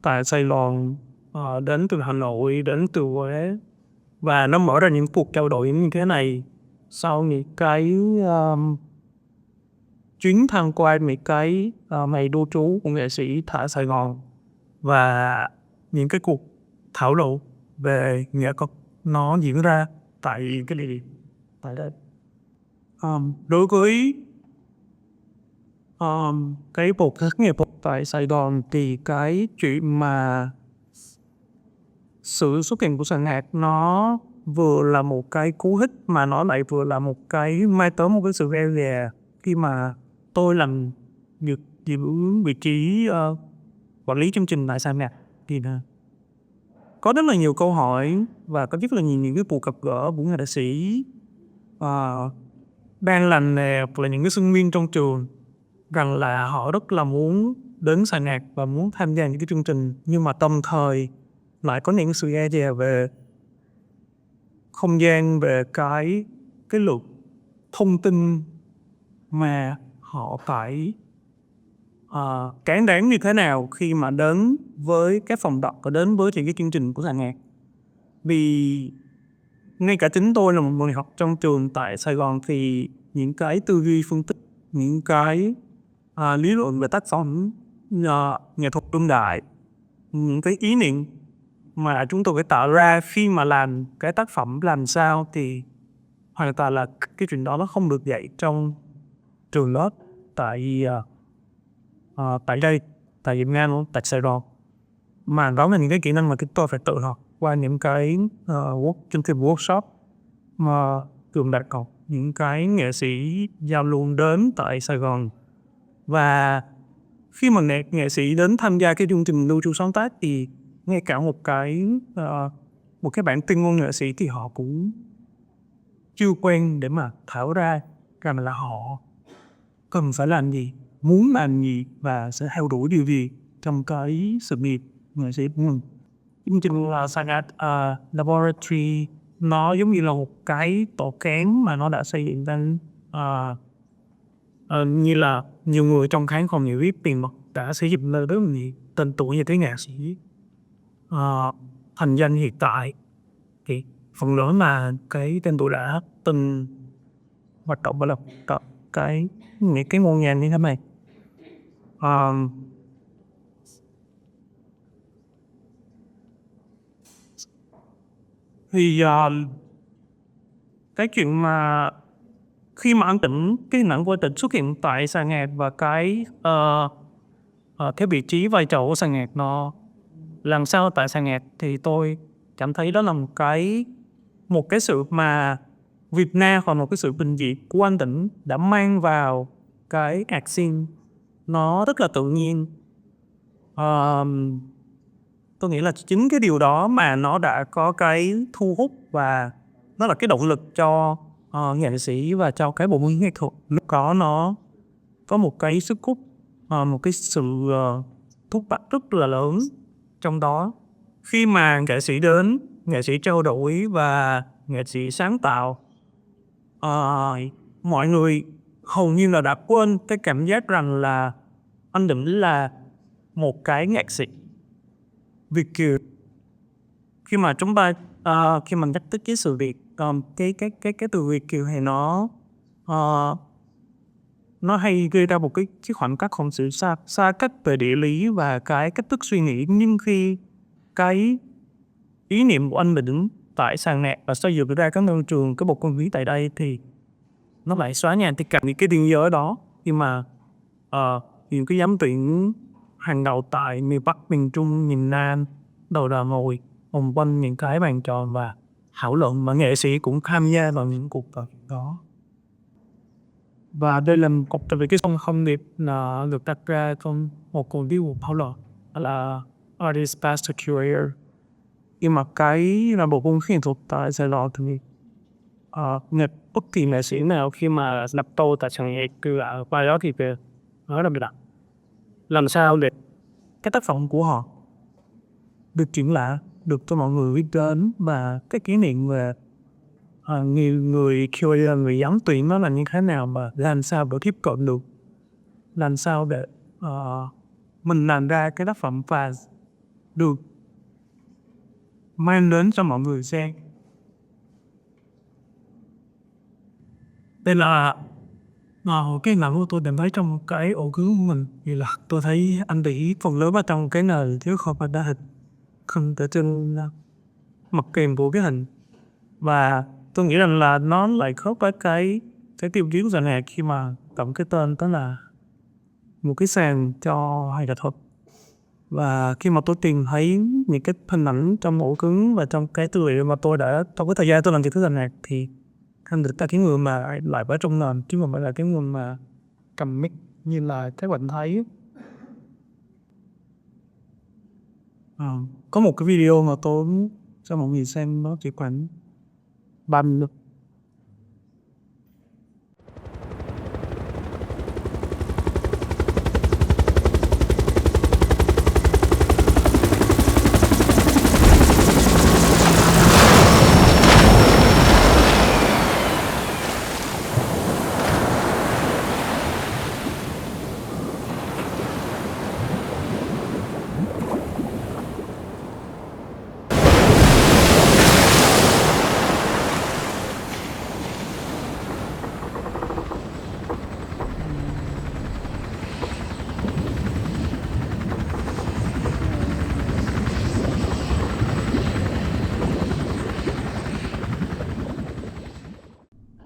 tại Sài Gòn, đến từ Hà Nội, đến từ Huế. Và nó mở ra những cuộc trao đổi như thế này sau những cái chuyến tham quan những cái ngày đô trú của nghệ sĩ tại Sài Gòn, và những cái cuộc thảo luận về nghệ thuật nó diễn ra tại cái địa điểm tại đây. Đối với cái bộ nghệ thuật tại Sài Gòn thì cái chuyện mà sự xuất hiện của sàn nhạc nó vừa là một cái cú hích mà nó lại vừa là một cái mang tới một cái sự e dè. Khi mà tôi làm việc giữ vị trí quản lý chương trình tại sàn nhạc thì có rất là nhiều câu hỏi và có rất là nhiều những cái cuộc gặp gỡ của nghệ sĩ đang làm nghề hoặc là những cái sinh viên trong trường, rằng là họ rất là muốn đến sàn nhạc và muốn tham gia những cái chương trình, nhưng mà đồng thời lại có những sự e dè về không gian, về cái lượng thông tin mà họ phải cán đáng như thế nào khi mà đến với các phòng đọc và đến với những cái chương trình của sàn nhạc. Vì ngay cả chính tôi là một người học trong trường tại Sài Gòn thì những cái tư duy phân tích, những cái lý luận về tác phẩm nghệ thuật đương đại, những cái ý niệm mà chúng tôi phải tạo ra khi mà làm cái tác phẩm làm sao, thì hoàn toàn là cái chuyện đó nó không được dạy trong trường lớp tại đây, tại Việt Nam, tại Sài Gòn. Mà đó là những cái kỹ năng mà chúng tôi phải tự học qua những cái chương trình workshop mà trường đạt học những cái nghệ sĩ giao lưu đến tại Sài Gòn. Và khi mà nghệ sĩ đến tham gia cái chương trình lưu trú sáng tác thì ngay cả một cái bản tuyên ngôn nghệ sĩ thì họ cũng chưa quen để mà thảo ra rằng là họ cần phải làm gì, muốn làm gì và sẽ theo đuổi điều gì trong cái sự nghiệp nghệ sĩ của mình. Chương trình Laboratory nó giống như là một cái tổ kén mà nó đã xây dựng lên như là nhiều người trong khán phòng nhiều viết tiền mặt đã sử dụng lên rất là nhiều tên tuổi như cái nghệ sĩ thành danh hiện tại, thì phần lớn là cái tên tuổi đã từng hoạt động và lập những cái ngôi nhà như thế này. Thì cái chuyện mà khi mà cái hình ảnh của Tĩnh xuất hiện tại sàn nhạc và cái vị trí vai trò của sàn nhạc nó làm sao tại sàn nhạc, thì tôi cảm thấy đó là một cái sự mà Việt Nam, hoặc một cái sự bình dị của anh Tĩnh đã mang vào cái nhạc scene nó rất là tự nhiên. Tôi nghĩ là chính cái điều đó mà nó đã có cái thu hút, và nó là cái động lực cho nghệ sĩ và cho cái bộ môn nghệ thuật lúc đó nó có một cái sức hút, một cái sự thúc bắt rất là lớn trong đó. Khi mà nghệ sĩ đến, nghệ sĩ trao đổi và nghệ sĩ sáng tạo, mọi người hầu như là đã quên cái cảm giác rằng là anh Đỉnh là một cái nhạc sĩ Việt kiều. Khi mà chúng ta khi mà nhắc tới cái sự Việt, cái từ Việt kiều thì nó hay gây ra một cái khoảng cách, không sự xa cách về địa lý và cái cách thức suy nghĩ. Nhưng khi cái ý niệm của anh Đỉnh tại sàn nhạc và xây dựng ra các ngân trường, cái bộ công viên tại đây, thì nó lại xóa nhòa tất cả những cái biên giới đó. Khi mà những cái giám tuyển hàng đầu tại miền Bắc, miền Trung, miền Nam đầu là ngồi vòng quanh những cái bàn tròn và thảo luận, mà nghệ sĩ cũng tham gia vào những cuộc trò chuyện đó. Và đây là một trong những cái thông điệp là được đặt ra trong một cuộc đi cuộc thảo luận, đó là Artist Past Career. Nhưng mà cái là bộ môn nghệ thuật tại Sài Gòn thì bất kỳ nghệ sĩ nào khi mà lập tô tại sàn nhạc cứ ở vai đó thì về nói là đặt làm sao để cái tác phẩm của họ được triển lãm, được cho mọi người biết đến, và cái kỷ niệm về người curator, người giám tuyển nó là như thế nào, mà làm sao để tiếp cận được, làm sao để mình làm ra cái tác phẩm và được mang đến cho mọi người xem. Đây là cái làm của tôi cảm thấy trong cái ổ cứng của mình, vì là tôi thấy anh Đỉ phần lớn ở trong cái nền chứ không phải đa hình, không thể trên mặt kèm của cái hình. Và tôi nghĩ rằng là nó lại khớp với cái tiêu chí của sàn nhạc khi mà tổng cái tên đó là một cái sàn cho hay nghệ thuật. Và khi mà tôi tìm thấy những cái hình ảnh trong ổ cứng và trong cái tư liệu mà tôi đã trong cái thời gian tôi làm việc với sàn nhạc, thì anh được là cái người mà lại ở trong nền, chứ không phải là cái người mà cầm mic như là các bạn thấy. Có một cái video mà tôi cho mọi người xem, nó chỉ khoảng 30 minutit.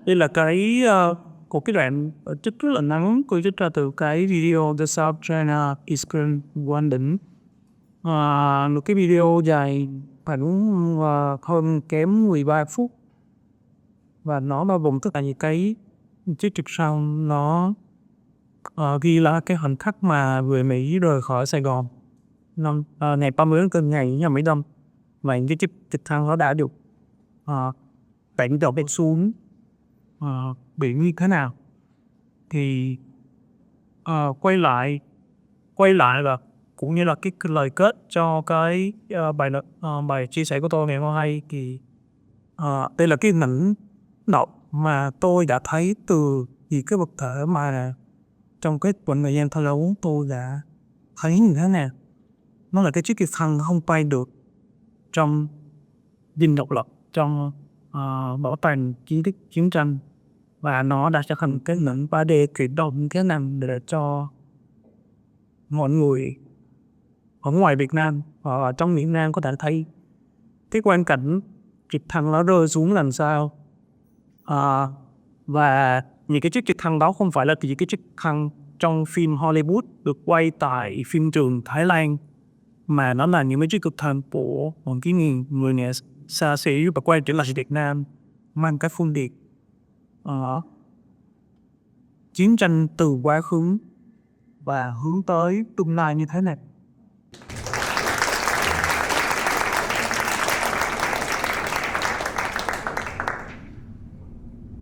Đây là của cái đoạn trích rất là ngắn, tôi trích ra từ cái video The South China is Quang Đỉnh. Một cái video dài khoảng hơn kém 13 phút, và nó bao gồm tất cả những cái chiếc trực thăng nó ghi là cái khoảnh khắc mà người Mỹ rời khỏi Sài Gòn ngày 30 tháng 4 ngày nhà Mỹ Đông, và những cái chiếc trực thăng nó đã được đánh đầu bên xuống bị như thế nào. Thì quay lại và cũng như là cái lời kết cho cái bài chia sẻ của tôi ngày hôm nay, thì đây là cái hình ảnh động mà tôi đã thấy từ những cái vật thể mà trong cái quãng thời gian thơ đấu tôi đã thấy như thế nào. Nó là cái chiếc trực thăng không bay được trong Dinh độc lập, trong bảo tàng chiến tranh, và nó đã trở thành cái hình 3D chuyển động cái nào để cho mọi người ở ngoài Việt Nam hoặc ở trong miền Nam có thể thấy cái quang cảnh trực thăng nó rơi xuống làm sao, và những cái chiếc trực thăng đó không phải là những cái trực thăng trong phim Hollywood được quay tại phim trường Thái Lan, mà nó là những cái chiếc trực thăng của một cái người Nghệ xa xỉ và quay trở lại Việt Nam mang cái phương tiện chiến tranh từ quá khứ và hướng tới tương lai như thế này.